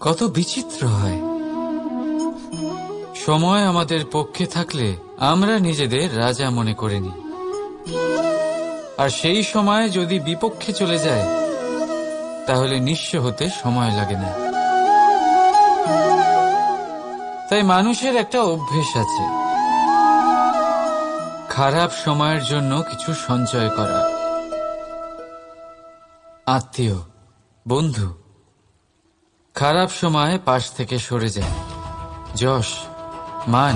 কত বিচিত্র হয়। সময় আমাদের পক্ষে থাকলে আমরা নিজেদের রাজা মনে করে নিই, আর সেই সময় যদি বিপক্ষে চলে যায় তাহলে নিঃস্ব হতে সময় লাগে না। তাই মানুষের একটা অভ্যেস আছে, খারাপ সময়ের জন্য কিছু সঞ্চয় করা। আত্মীয়, বন্ধু খারাপ সময়ে পাশ থেকে সরে যায়। যশ, মান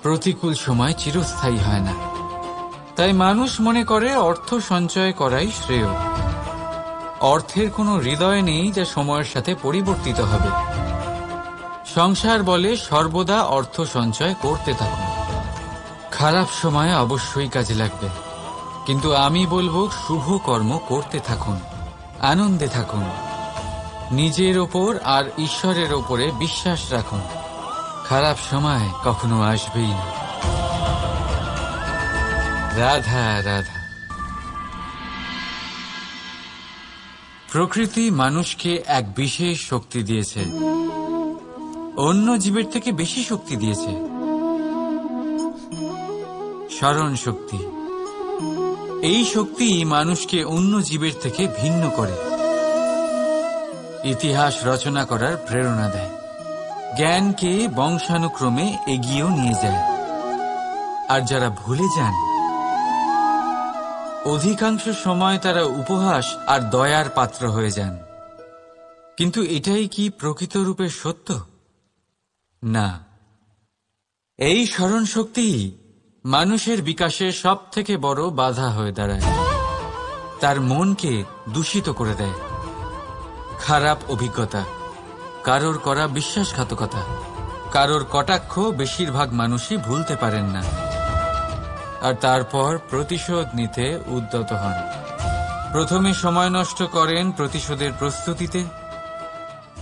প্রতিকূল সময় চিরস্থায়ী হয় না। তাই মানুষ মনে করে অর্থ সঞ্চয় করাই শ্রেয়। অর্থের কোনো হৃদয় নেই যা সময়ের সাথে পরিবর্তিত হবে। সংসার বলে সর্বদা অর্থ সঞ্চয় করতে থাকুন। খারাপ সময়ে অবশ্যই কাজে লাগবে, কিন্তু আমি বলবো শুভ কর্ম করতে থাকুন, আনন্দে থাকুন, নিজের ওপর আর ঈশ্বরের ওপরে বিশ্বাস রাখুন। খারাপ সময় কখনো আসবেই না। রাধা রাধা। প্রকৃতি মানুষকে এক বিশেষ শক্তি দিয়েছে, অন্য জীবের থেকে বেশি শক্তি দিয়েছে। স্মরণ শক্তি। এই শক্তি মানুষকে অন্য জীবের থেকে ভিন্ন করে, ইতিহাস রচনা করার প্রেরণা দেয়, জ্ঞানকে বংশানুক্রমে এগিয়েও নিয়ে যায়। আর যারা ভুলে যান, অধিকাংশ সময় তারা উপহাস আর দয়ার পাত্র হয়ে যান। কিন্তু এটাই কি প্রকৃত রূপে সত্য? না। এই স্মরণ শক্তি মানুষের বিকাশের সব থেকে বড় বাধা হয়ে দাঁড়ায়, তার মনকে দূষিত করে দেয়। খারাপ অভিজ্ঞতা, কারোর করা বিশ্বাসঘাতকতা, কারোর কটাক্ষ বেশিরভাগ মানুষই ভুলতে পারেন না, আর তারপর প্রতিশোধ নিতে উদ্যত হন। প্রথমে সময় নষ্ট করেন প্রতিশোধের প্রস্তুতিতে,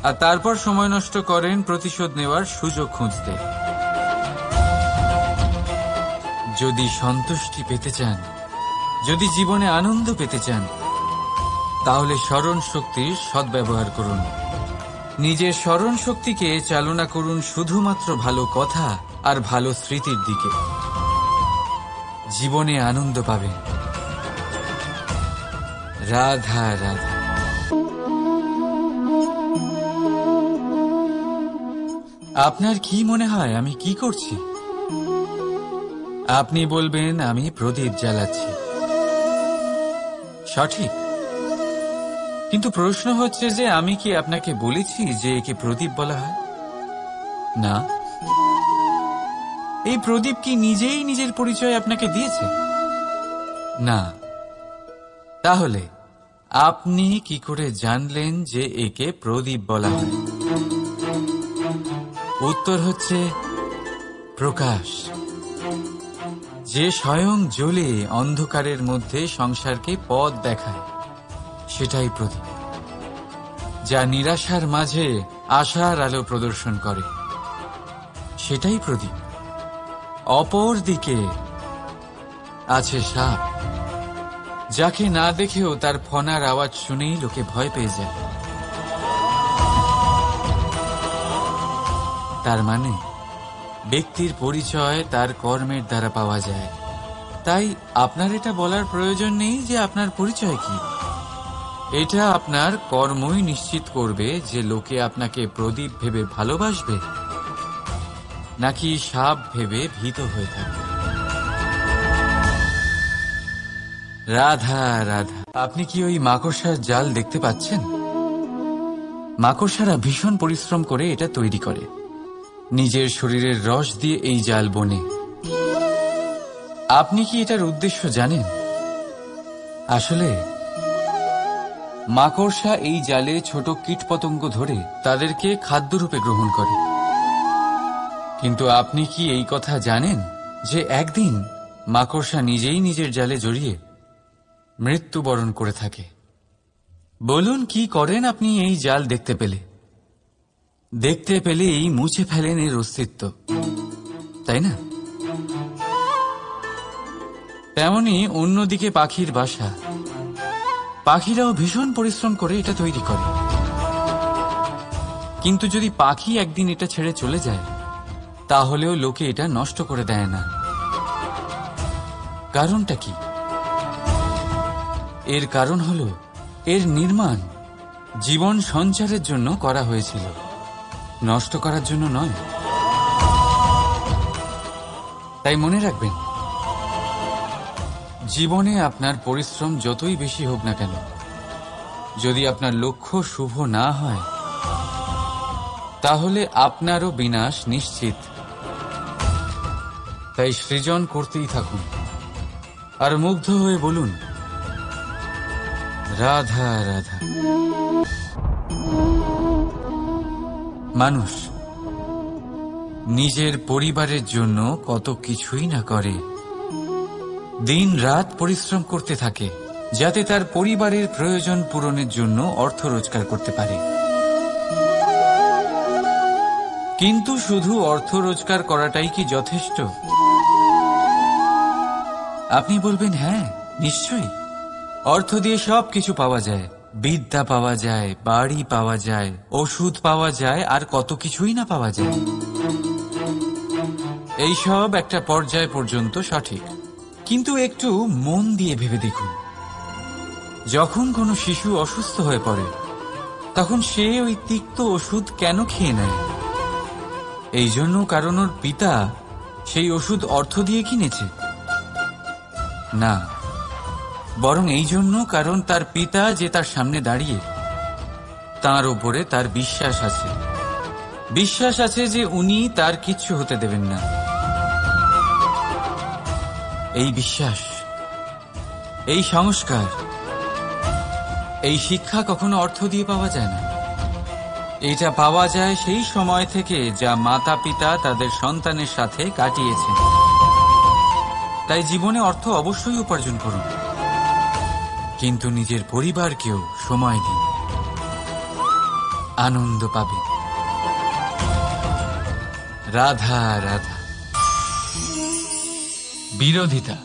আর তারপর সময় নষ্ট করেন প্রতিশোধ নেওয়ার সুযোগ খুঁজতে। যদি সন্তুষ্টি পেতে চান, যদি জীবনে আনন্দ পেতে চান, তাহলে স্মরণ শক্তির সদ্ব্যবহার করুন। নিজের স্মরণ শক্তিকে চালনা করুন শুধুমাত্র ভালো কথা আর ভালো স্মৃতির দিকে। জীবনে আনন্দ পাবেন। রাধা রাধা। আপনার কি মনে হয় আমি কি করছি? আপনি বলবেন আমি প্রদীপ জ্বালাচ্ছি। সঠিক, কিন্তু প্রশ্ন হচ্ছে যে আমি কি আপনাকে বলেছি যে একে প্রদীপ বলা হয়? না। এই প্রদীপ কি নিজেই নিজের পরিচয় আপনাকে দিয়েছে? না। তাহলে আপনি কি করে জানলেন যে একে প্রদীপ বলা হয়? উত্তর হচ্ছে প্রকাশ, যে স্বয়ং জ্বলে অন্ধকারের মধ্যে সংসারকে পথ দেখায়, সেটাই প্রদীপ। যা নিরাশার মাঝে আশার আলো প্রদর্শন করে, সেটাই প্রদীপ। অপর দিকে আছে সাপ, যাকে না দেখেও তার ফনার আওয়াজ শুনেই লোকে ভয় পেয়ে যায়। তার মানে ব্যক্তির পরিচয় তার কর্মের দ্বারা পাওয়া যায়। তাই আপনার এটা বলার প্রয়োজন নেই যে আপনার পরিচয় কি। এটা আপনার কর্মই নিশ্চিত করবে যে লোকে আপনাকে প্রদীপ ভেবে ভালোবাসবে নাকি সাপ ভেবে ভীত হয়ে থাকবে। রাধা রাধা। আপনি কি ওই মাকড়সার জাল দেখতে পাচ্ছেন? মাকড়সারা ভীষণ পরিশ্রম করে এটা তৈরি করে, নিজের শরীরের রস দিয়ে এই জাল বোনে। আপনি কি এটার উদ্দেশ্য জানেন? আসলে মাকড়সা এই জালে ছোট কীটপতঙ্গ ধরে তাদেরকে খাদ্যরূপে গ্রহণ করে। কিন্তু আপনি কি এই কথা জানেন যে একদিন মাকড়সা নিজেই নিজের জালে জড়িয়ে মৃত্যুবরণ করে থাকে? বলুন কি করেন আপনি এই জাল দেখতে পেলে? দেখতে পেলেই মুছে ফেলেন এর অস্তিত্ব, তাই না? তেমনি অন্যদিকে পাখির বাসা, পাখিরাও ভীষণ পরিশ্রম করে এটা তৈরি করে। কিন্তু যদি পাখি একদিন এটা ছেড়ে চলে যায়, তাহলেও লোকে এটা নষ্ট করে দেয় না। কারণটা কি? এর কারণ হলো এর নির্মাণ জীবন সঞ্চারের জন্য করা হয়েছিল, নষ্ট করার জন্য নয়। তাই মনে রাখবেন, জীবনে আপনার পরিশ্রম যতই বেশি হোক না কেন, যদি আপনার লক্ষ্য শুভ না হয়, তাহলে আপনারও বিনাশ নিশ্চিত। তাই সৃজন করতেই থাকুন আর মুগ্ধ হয়ে বলুন, রাধা রাধা। মানুষ নিজের পরিবারের জন্য কত কিছুই না করে, দিন রাত পরিশ্রম করতে থাকে যাতে তার পরিবারের প্রয়োজন পূরণের জন্য অর্থ রোজগার করতে পারে। কিন্তু শুধু অর্থ রোজগার করাটাই কি যথেষ্ট? আপনি বলবেন, হ্যাঁ নিশ্চয়ই, অর্থ দিয়ে সবকিছু পাওয়া যায়, বিদ্যা পাওয়া যায়, বাড়ি পাওয়া যায়, ওষুধ পাওয়া যায়, আর কত কিছুই না পাওয়া যায়। এইসব একটা পর্যায় পর্যন্ত সঠিক, কিন্তু একটু মন দিয়ে ভেবে দেখুন, যখন কোনো শিশু অসুস্থ হয়ে পড়ে, তখন সে ওই তিক্ত ওষুধ কেন খেয়ে নেয়? এই জন্য কারণ ওর পিতা সেই ওষুধ অর্থ দিয়ে কিনেছে? না, বরং এই জন্য কারণ তার পিতা যে তার সামনে দাঁড়িয়ে, তার উপরে তার বিশ্বাস আছে। বিশ্বাস আছে যে উনি তার কিচ্ছু হতে দেবেন না। এই বিশ্বাস, এই সংস্কার, এই শিক্ষা কখনো অর্থ দিয়ে পাওয়া যায় না। এটা পাওয়া যায় সেই সময় থেকে যা মাতা পিতা তাদের সন্তানের সাথে কাটিয়েছেন। তাই জীবনে অর্থ অবশ্যই উপার্জন করুন, কিন্তু নিজের পরিবারকেও সময় দিন, আনন্দ পাবে। রাধা রাধা। বিরোধিতা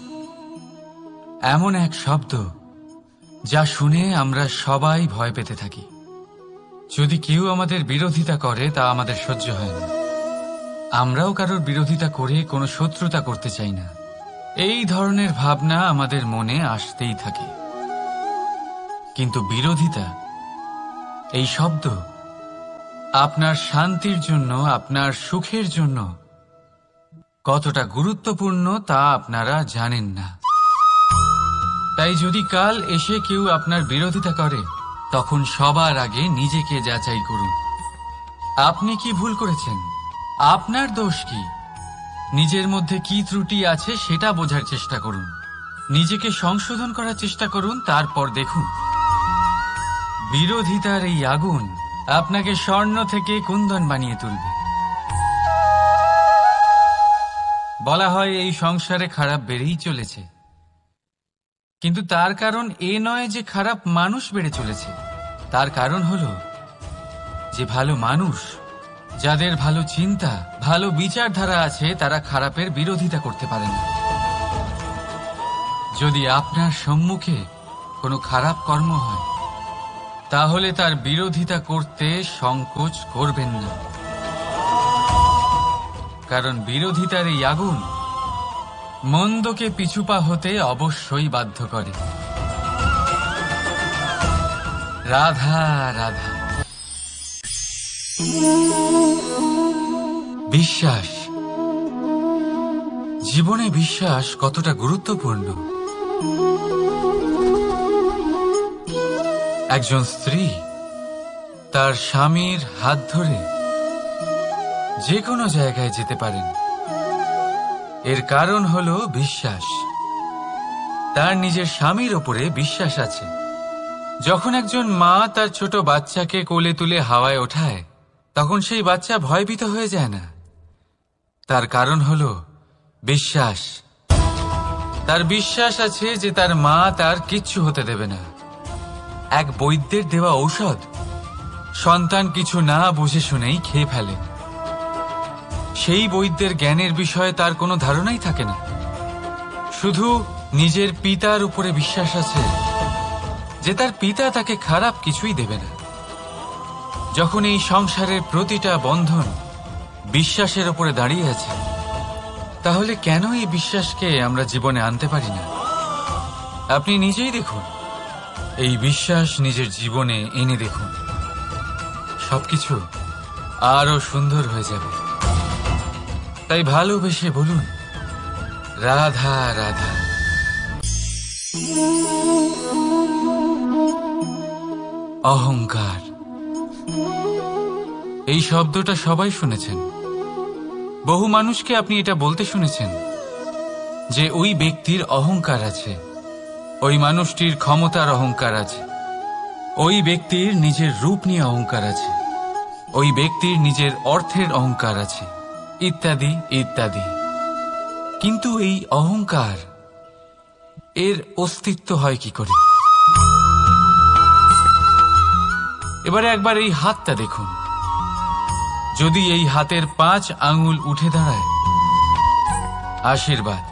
এমন এক শব্দ যা শুনে আমরা সবাই ভয় পেতে থাকি। যদি কেউ আমাদের বিরোধিতা করে তা আমাদের সহ্য হয় না। আমরাও কারোর বিরোধিতা করে কোনো শত্রুতা করতে চাই না। এই ধরনের ভাবনা আমাদের মনে আসতেই থাকে। কিন্তু বিরোধিতা, এই শব্দ আপনার শান্তির জন্য, আপনার সুখের জন্য কতটা গুরুত্বপূর্ণ তা আপনারা জানেন না। তাই যদি কাল এসে কেউ আপনার বিরোধিতা করে, তখন সবার আগে নিজেকে যাচাই করুন। আপনি কি ভুল করেছেন? আপনার দোষ কি? নিজের মধ্যে কি ত্রুটি আছে সেটা বোঝার চেষ্টা করুন, নিজেকে সংশোধন করার চেষ্টা করুন। তারপর দেখুন, বিরোধিতার এই আগুন আপনাকে স্বর্ণ থেকে কুন্দন বানিয়ে তুলবে। বলা হয় এই সংসারে খারাপ বেড়েই চলেছে, কিন্তু তার কারণ এ নয় যে খারাপ মানুষ বেড়ে চলেছে। তার কারণ হলো যে ভালো মানুষ, যাদের ভালো চিন্তা, ভালো বিচারধারা আছে, তারা খারাপের বিরোধিতা করতে পারে না। যদি আপনার সম্মুখে কোনো খারাপ কর্ম হয়, তাহলে তার বিরোধিতা করতে সংকোচ করবেন না, কারণ বিরোধিতার এই আগুন মন্দকে পিছুপা হতে অবশ্যই বাধ্য করে। রাধা রাধা। বিশ্বাস, জীবনে বিশ্বাস কতটা গুরুত্বপূর্ণ। একজন স্ত্রী তার স্বামীর হাত ধরে যে কোনো জায়গায় যেতে পারেন, এর কারণ হলো বিশ্বাস। তার নিজের স্বামীর ওপরে বিশ্বাস আছে। যখন একজন মা তার ছোট বাচ্চাকে কোলে তুলে হাওয়ায় ওঠায়, তখন সেই বাচ্চা ভয়ভীত হয়ে যায় না। তার কারণ হলো বিশ্বাস। তার বিশ্বাস আছে যে তার মা তার কিচ্ছু হতে দেবে না। এক বৈদ্যের দেওয়া ঔষধ সন্তান কিছু না বুঝে শুনেই খেয়ে ফেলে। সেই বৈদ্যের জ্ঞানের বিষয়ে তার কোনো ধারণাই থাকে না, শুধু নিজের পিতার উপরে বিশ্বাস আছে যে তার পিতা তাকে খারাপ কিছুই দেবে না। যখন এই সংসারের প্রতিটা বন্ধন বিশ্বাসের উপরে দাঁড়িয়ে আছে, তাহলে কেন এই বিশ্বাসকে আমরা জীবনে আনতে পারি না? আপনি নিজেই দেখুন, এই বিশ্বাস নিজের জীবনে এনে দেখুন, সবকিছু আরো সুন্দর হয়ে যাবে। তাই ভালোবেসে বলুন, রাধা রাধা। অহংকার, এই শব্দটা সবাই শুনেছেন। বহু মানুষকে আপনি এটা বলতে শুনেছেন যে ওই ব্যক্তির অহংকার আছে, ওই মানুষটির ক্ষমতার অহংকার আছে, ওই ব্যক্তির নিজের রূপ নিয়ে অহংকার আছে, ওই ব্যক্তির নিজের অর্থের অহংকার আছে, ইত্যাদি ইত্যাদি। কিন্তু এই অহংকার, এর অস্তিত্ব হয় কি করে? এবারে একবার এই হাতটা দেখুন। যদি এই হাতের 5 আঙ্গুল উঠে দাঁড়ায়, আশীর্বাদ।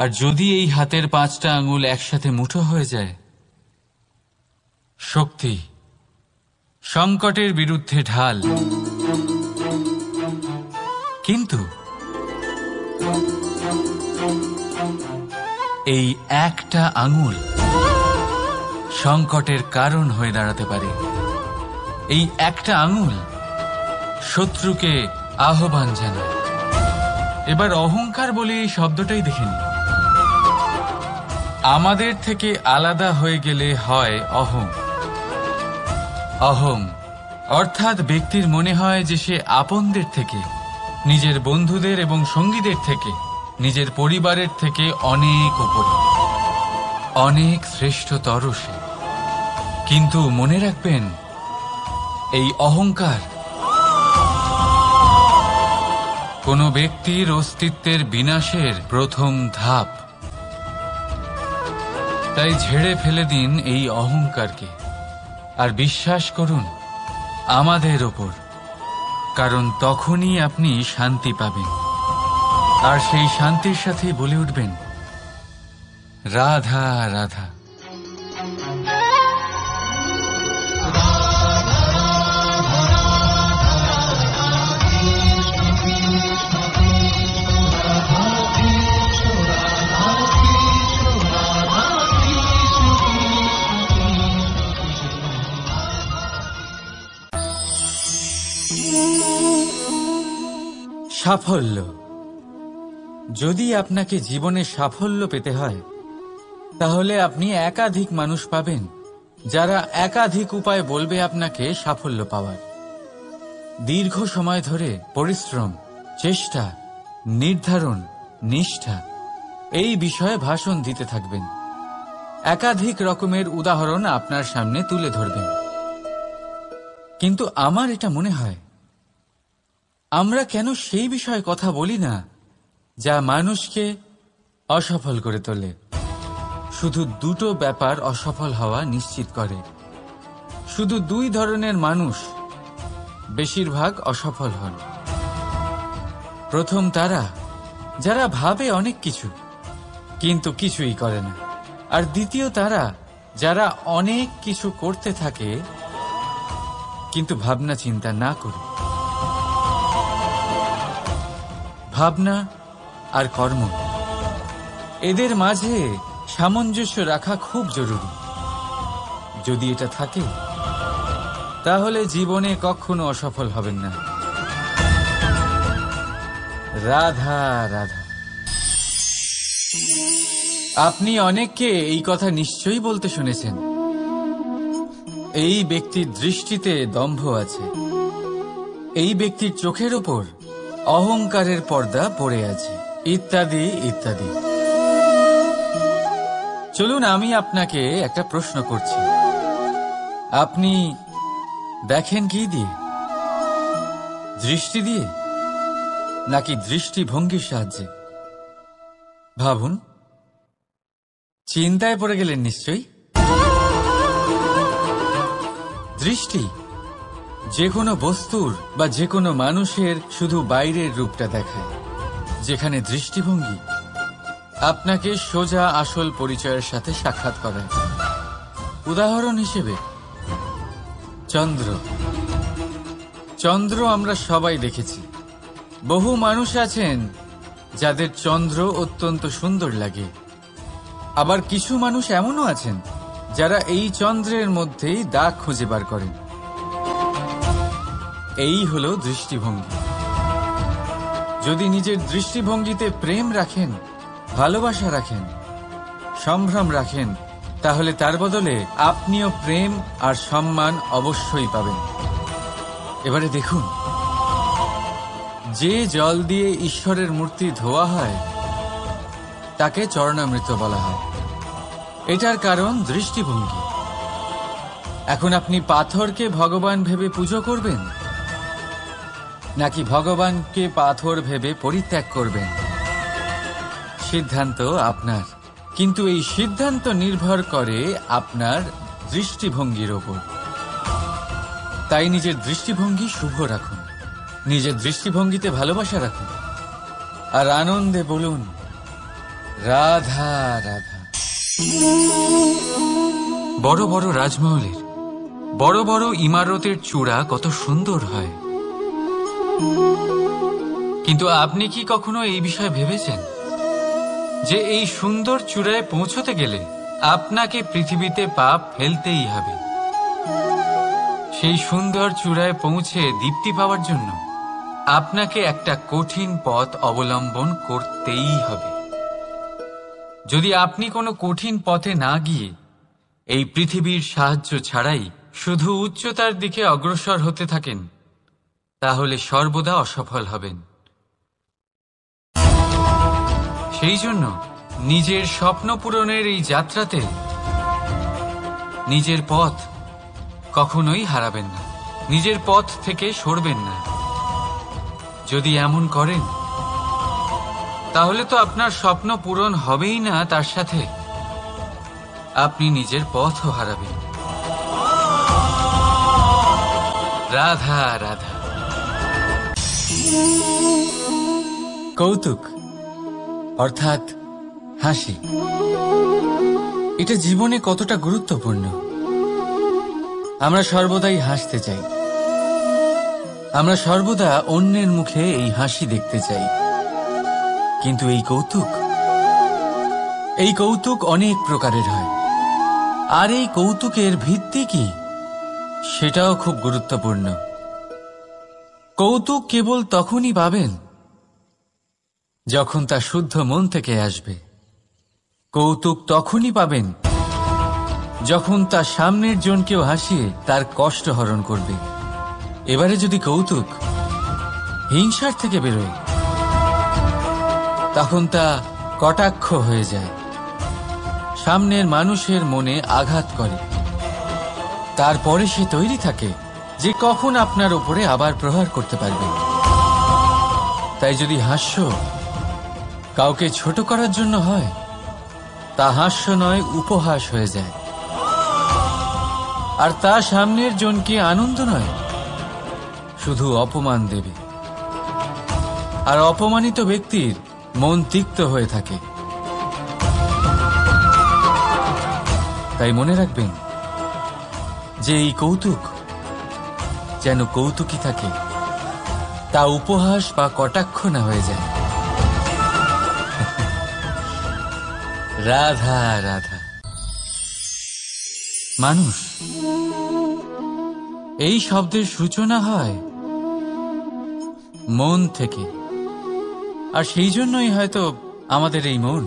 আর যদি এই হাতের 5টা আঙ্গুল একসাথে মুঠো হয়ে যায়, শক্তি, সংকটের বিরুদ্ধে ঢাল। কিন্তু এই একটা আঙ্গুল সংকটের কারণ হয়ে দাঁড়াতে পারে। এই একটা আঙ্গুল শত্রুকে আহ্বান জানায়। এবার অহংকার বলে এই শব্দটাই দেখে নিন। আমাদের থেকে আলাদা হয়ে গেলে হয় অহং। অহং অর্থাৎ ব্যক্তির মনে হয় যে সে আপনদের থেকে, নিজের বন্ধুদের এবং সঙ্গীদের থেকে, নিজের পরিবারের থেকে অনেক উপরে, অনেক শ্রেষ্ঠতর সে। কিন্তু মনে রাখবেন, এই অহংকার কোনো ব্যক্তির অস্তিত্বের বিনাশের প্রথম ধাপ। তাই ঝেড়ে ফেলে দিন এই অহংকারকে, আর বিশ্বাস করুন আমাদের ওপর, কারণ তখনই আপনি শান্তি পাবেন। আর সেই শান্তির সাথেই বলে উঠবেন, রাধা রাধা। সাফল্য। যদি আপনাকে জীবনে সাফল্য পেতে হয়, তাহলে আপনি একাধিক মানুষ পাবেন যারা একাধিক উপায় বলবে আপনাকে সাফল্য পাওয়ার। দীর্ঘ সময় ধরে পরিশ্রম, চেষ্টা, নির্ধারণ, নিষ্ঠা এই বিষয়ে ভাষণ দিতে থাকবেন। একাধিক রকমের উদাহরণ আপনার সামনে তুলে ধরবেন। কিন্তু আমার এটা মনে হয়, আমরা কেন সেই বিষয়ে কথা বলি না যা মানুষকে অসফল করে তোলে? শুধু দুটো ব্যাপার অসফল হওয়া নিশ্চিত করে। শুধু 2 ধরনের মানুষ বেশিরভাগ অসফল হন। প্রথম তারা যারা ভাবে অনেক কিছু কিন্তু কিছুই করে না। আর দ্বিতীয় তারা যারা অনেক কিছু করতে থাকে কিন্তু ভাবনা চিন্তা না করে। ভাবনা আর কর্ম, এদের মাঝে সামঞ্জস্য রাখা খুব জরুরি। যদি এটা থাকে, তাহলে জীবনে কখনো অসফল হবেন না। রাধা রাধা। আপনি অনেককে এই কথা নিশ্চয়ই বলতে শুনেছেন, এই ব্যক্তির দৃষ্টিতে দম্ভ আছে, এই ব্যক্তির চোখের ওপর অহংকারের পর্দা পড়ে আছে, ইত্যাদি ইত্যাদি। চলুন আমি আপনাকে একটা প্রশ্ন করছি। আপনি দেখেন কি দিয়ে? দৃষ্টি দিয়ে নাকি দৃষ্টিভঙ্গির সাহায্যে? ভাবুন। চিন্তায় পড়ে গেলেন নিশ্চয়ই। দৃষ্টি যে কোনো বস্তুর বা যে কোনো মানুষের শুধু বাইরের রূপটা দেখায়, যেখানে দৃষ্টিভঙ্গি আপনাকে সোজা আসল পরিচয়ের সাথে সাক্ষাৎ করায়। উদাহরণ হিসেবে চন্দ্র। চন্দ্র আমরা সবাই দেখেছি। বহু মানুষ আছেন যাদের চন্দ্র অত্যন্ত সুন্দর লাগে, আবার কিছু মানুষ এমনও আছেন যারা এই চন্দ্রের মধ্যেই দাগ খুঁজে বার করেন। এই হলো দৃষ্টিভঙ্গি। যদি নিজের দৃষ্টিভঙ্গিতে প্রেম রাখেন, ভালোবাসা রাখেন, সম্ভ্রম রাখেন, তাহলে তার বদলে আপনিও প্রেম আর সম্মান অবশ্যই পাবেন। এবারে দেখুন, যে জল দিয়ে ঈশ্বরের মূর্তি ধোয়া হয় তাকে চরণামৃত বলা হয়। এটার কারণ দৃষ্টিভঙ্গি। এখন আপনি পাথরকে ভগবান ভেবে পুজো করবেন, নাকি ভগবানকে পাথর ভেবে পরিত্যাগ করবেন? সিদ্ধান্ত আপনার, কিন্তু এই সিদ্ধান্ত নির্ভর করে আপনার দৃষ্টিভঙ্গির ওপর। তাই নিজের দৃষ্টিভঙ্গি শুভ রাখুন, নিজের দৃষ্টিভঙ্গিতে ভালোবাসা রাখুন, আর আনন্দে বলুন রাধা রাধা। বড় বড় রাজমহলের বড় বড় ইমারতের চূড়া কত সুন্দর হয়, কিন্তু আপনি কি কখনো এই বিষয়ে ভেবেছেন যে এই সুন্দর চূড়ায় পৌঁছতে গেলে আপনাকে পৃথিবীতে পা ফেলতেই হবে? সেই সুন্দর চূড়ায় পৌঁছে দীপ্তি পাওয়ার জন্য আপনাকে একটা কঠিন পথ অবলম্বন করতেই হবে। যদি আপনি কোনো কঠিন পথে না গিয়ে এই পৃথিবীর সাহায্য ছাড়াই শুধু উচ্চতার দিকে অগ্রসর হতে থাকেন, তাহলে সর্বদা অসফল হবেন। সেই জন্য নিজের স্বপ্ন পূরণের এই যাত্রাতে নিজের পথ কখনোই হারাবেন না, নিজের পথ থেকে সরবেন না। যদি এমন করেন তাহলে তো আপনার স্বপ্ন পূরণ হবেই না, তার সাথে আপনি নিজের পথও হারাবেন। রাধা রাধা। কৌতুক অর্থাৎ হাসি, এটা জীবনে কতটা গুরুত্বপূর্ণ। আমরা সর্বদাই হাসতে চাই, আমরা সর্বদা অন্যের মুখে এই হাসি দেখতে চাই। কিন্তু এই কৌতুক অনেক প্রকারের হয়, আর এই কৌতুকের ভিত্তি কি সেটাও খুব গুরুত্বপূর্ণ। কৌতুক কেবল তখনই পাবেন যখন তা শুদ্ধ মন থেকে আসবে। কৌতুক তখনই পাবেন যখন তা সামনের জনকেও হাসিয়ে তার কষ্ট হরণ করবে। এবারে যদি কৌতুক হিংসার থেকে বেরোয়, তখন তা কটাক্ষ হয়ে যায়, সামনের মানুষের মনে আঘাত করে। তারপরে সে তৈরি থাকে যে কখন আপনার উপরে আবার প্রহার করতে পারবে। তাই যদি হাস্য কাউকে ছোট করার জন্য হয়, তা হাস্য নয়, উপহাস হয়ে যায়। আর তা সামনের জনকে আনন্দ নয়, শুধু অপমান দেবে। আর অপমানিত ব্যক্তির মন তিক্ত হয়ে থাকে। তাই মনে রাখবেন যে এই কৌতুক যেন কৌতুকই থাকে, তা উপহাস বা কটাক্ষ না হয়ে যায়। রাধা রাধা। মানুষ, এই শব্দের সূচনা হয় মন থেকে, আর সেই জন্যই হয়তো আমাদের এই মন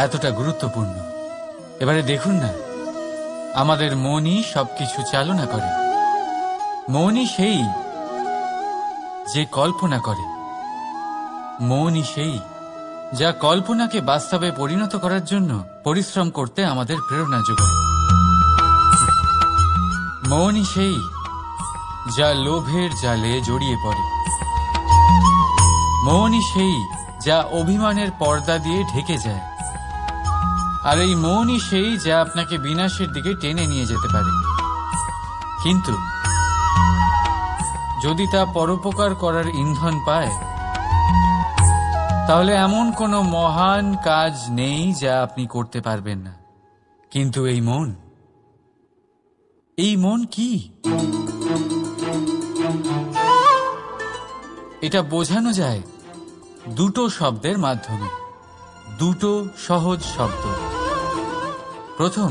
এতটা গুরুত্বপূর্ণ। এবারে দেখুন না, আমাদের মনই সবকিছু চালনা করে। মনই সেই যে কল্পনা করে, মনই সেই যা কল্পনাকে বাস্তবে পরিণত করার জন্য পরিশ্রম করতে আমাদের প্রেরণা যোগায়। মনই সেই যা লোভের জালে জড়িয়ে পড়ে। মনই সেই যা অভিমানের পর্দা দিয়ে ঢেকে যায়। আর এই মনই সেই যা আপনাকে বিনাশের দিকে টেনে নিয়ে যেতে পারে। কিন্তু যদি তা পরোপকার করার ইন্ধন পায়, তাহলে এমন কোনো মহান কাজ নেই যা আপনি করতে পারবেন না। কিন্তু এই মন এই মন কি? এটা বোঝানো যায় দুটো শব্দের মাধ্যমে, দুটো সহজ শব্দ। প্রথম,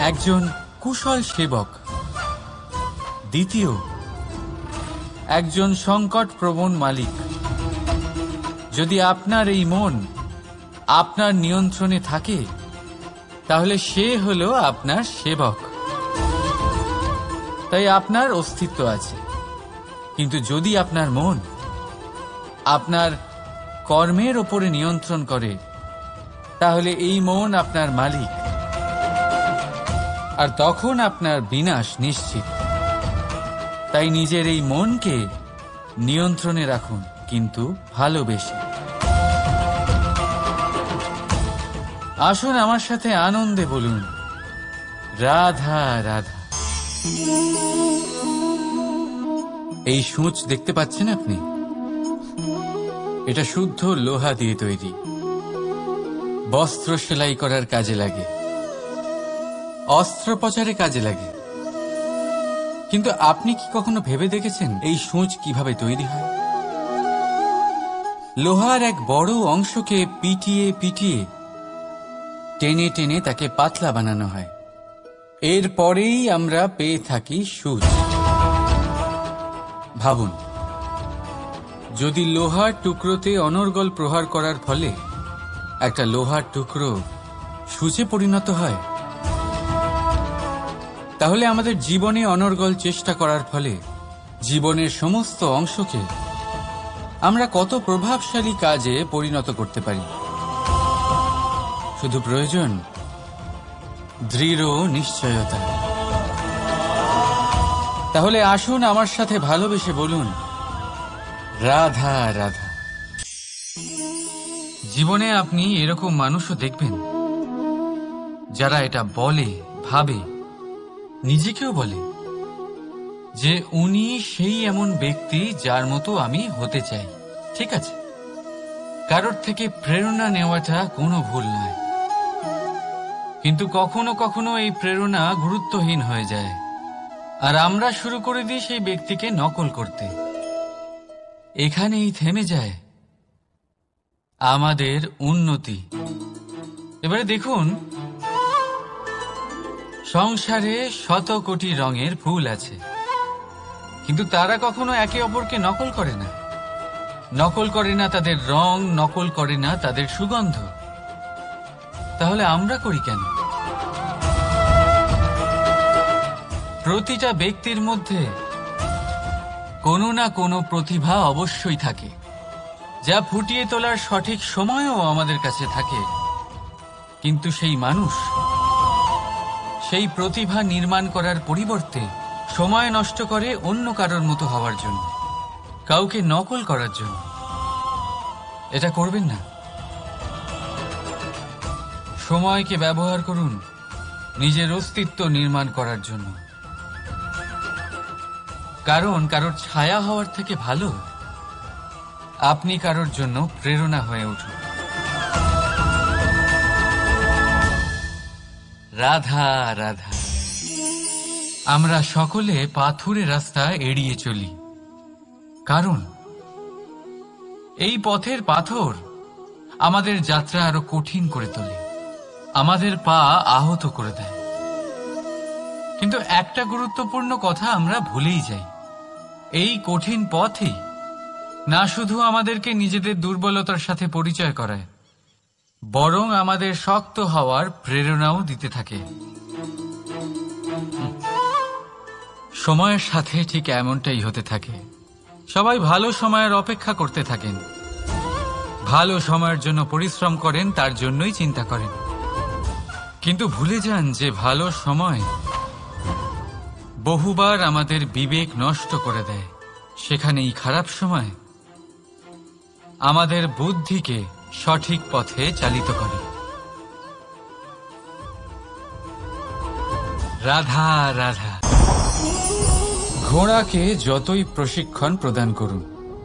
একজন কুশল সেবক। দ্বিতীয়, একজন সংকটপ্রবণ মালিক। যদি আপনার এই মন আপনার নিয়ন্ত্রণে থাকে, তাহলে সে হলো আপনার সেবক। তাই আপনার অস্তিত্ব আছে। কিন্তু যদি আপনার মন আপনার কর্মের ওপরে নিয়ন্ত্রণ করে, তাহলে এই মন আপনার মালিক, আর তখন আপনার বিনাশ নিশ্চিত। তাই নিজের এই মনকে নিয়ন্ত্রণে রাখুন, কিন্তু ভালোবেসে। আসুন আমার সাথে আনন্দে বলুন, রাধা রাধা। এই সূঁচ দেখতে পাচ্ছেন আপনি? এটা শুদ্ধ লোহা দিয়ে তৈরি। বস্ত্র সেলাই করার কাজে লাগে, অস্ত্রোপচারে কাজে লাগে। কিন্তু আপনি কি কখনো ভেবে দেখেছেন এই সূঁচ কিভাবে তৈরি হয়? লোহার এক বড় অংশকে পিটিয়ে পিটিয়ে টেনে টেনে তাকে পাতলা বানানো হয়। এরপরেই আমরা পেয়ে থাকি সূঁচ। ভাবুন, যদি লোহার টুকরোতে অনর্গল প্রহার করার ফলে একটা লোহার টুকরো সূঁচে পরিণত হয়, তাহলে আমাদের জীবনে অনর্গল চেষ্টা করার ফলে জীবনের সমস্ত অংশকে আমরা কত প্রভাবশালী কাজে পরিণত করতে পারি। শুধু প্রয়োজন দৃঢ় নিশ্চয়তা। তাহলে আসুন আমার সাথে ভালোবেসে বলুন, রাধা রাধা। জীবনে আপনি এরকম মানুষও দেখবেন যারা এটা বলে, ভাবে, নিজেকেও বলে যে উনি সেই এমন ব্যক্তি যার মতো আমি হতে চাই। ঠিক আছে, কারোর থেকে প্রেরণা নেওয়াটা কোনো ভুল নয়, কিন্তু কখনো কখনো এই প্রেরণা গুরুত্বহীন হয়ে যায়, আর আমরা শুরু করে দিই সেই ব্যক্তিকে নকল করতে। এখানেই থেমে যায় আমাদের উন্নতি। এবারে দেখুন, সংসারে শত কোটি রঙের ফুল আছে, কিন্তু তারা কখনো একে অপরকে নকল করে না। নকল করে না তাদের রং, নকল করে না তাদের সুগন্ধ। তাহলে আমরা করি কেন? প্রতিটা ব্যক্তির মধ্যে কোনো না কোনো প্রতিভা অবশ্যই থাকে, যা ফুটিয়ে তোলার সঠিক সময়ও আমাদের কাছে থাকে। কিন্তু সেই মানুষ সেই প্রতিভা নির্মাণ করার পরিবর্তে সময় নষ্ট করে অন্য কারোর মতো হওয়ার জন্য, কাউকে নকল করার জন্য। এটা করবেন না। সময়কে ব্যবহার করুন নিজের অস্তিত্ব নির্মাণ করার জন্য। কারণ কারোর ছায়া হওয়ার থেকে ভালো আপনি কারোর জন্য প্রেরণা হয়ে উঠুন। রাধা রাধা। আমরা সকলে পাথুরে রাস্তা এড়িয়ে চলি, কারণ এই পথের পাথর আমাদের যাত্রা আরো কঠিন করে তোলে, আমাদের পা আহত করে দেয়। কিন্তু একটা গুরুত্বপূর্ণ কথা আমরা ভুলেই যাই, এই কঠিন পথই না শুধু আমাদেরকে নিজেদের দুর্বলতার সাথে পরিচয় করায়, বরং আমাদের শক্ত হওয়ার প্রেরণাও দিতে থাকে। সময়ের সাথে ঠিক এমনটাই হতে থাকে। সবাই ভালো সময়ের অপেক্ষা করতে থাকেন, ভালো সময়ের জন্য পরিশ্রম করেন, তার জন্যই চিন্তা করেন, কিন্তু ভুলে যান যে ভালো সময় বহুবার আমাদের বিবেক নষ্ট করে দেয়। সেখানেই খারাপ সময় আমাদের বুদ্ধিকে সঠিক পথে চালিত করে। রাধা রাধা। ঘোড়াকে যতই প্রশিক্ষণ প্রদান করুন,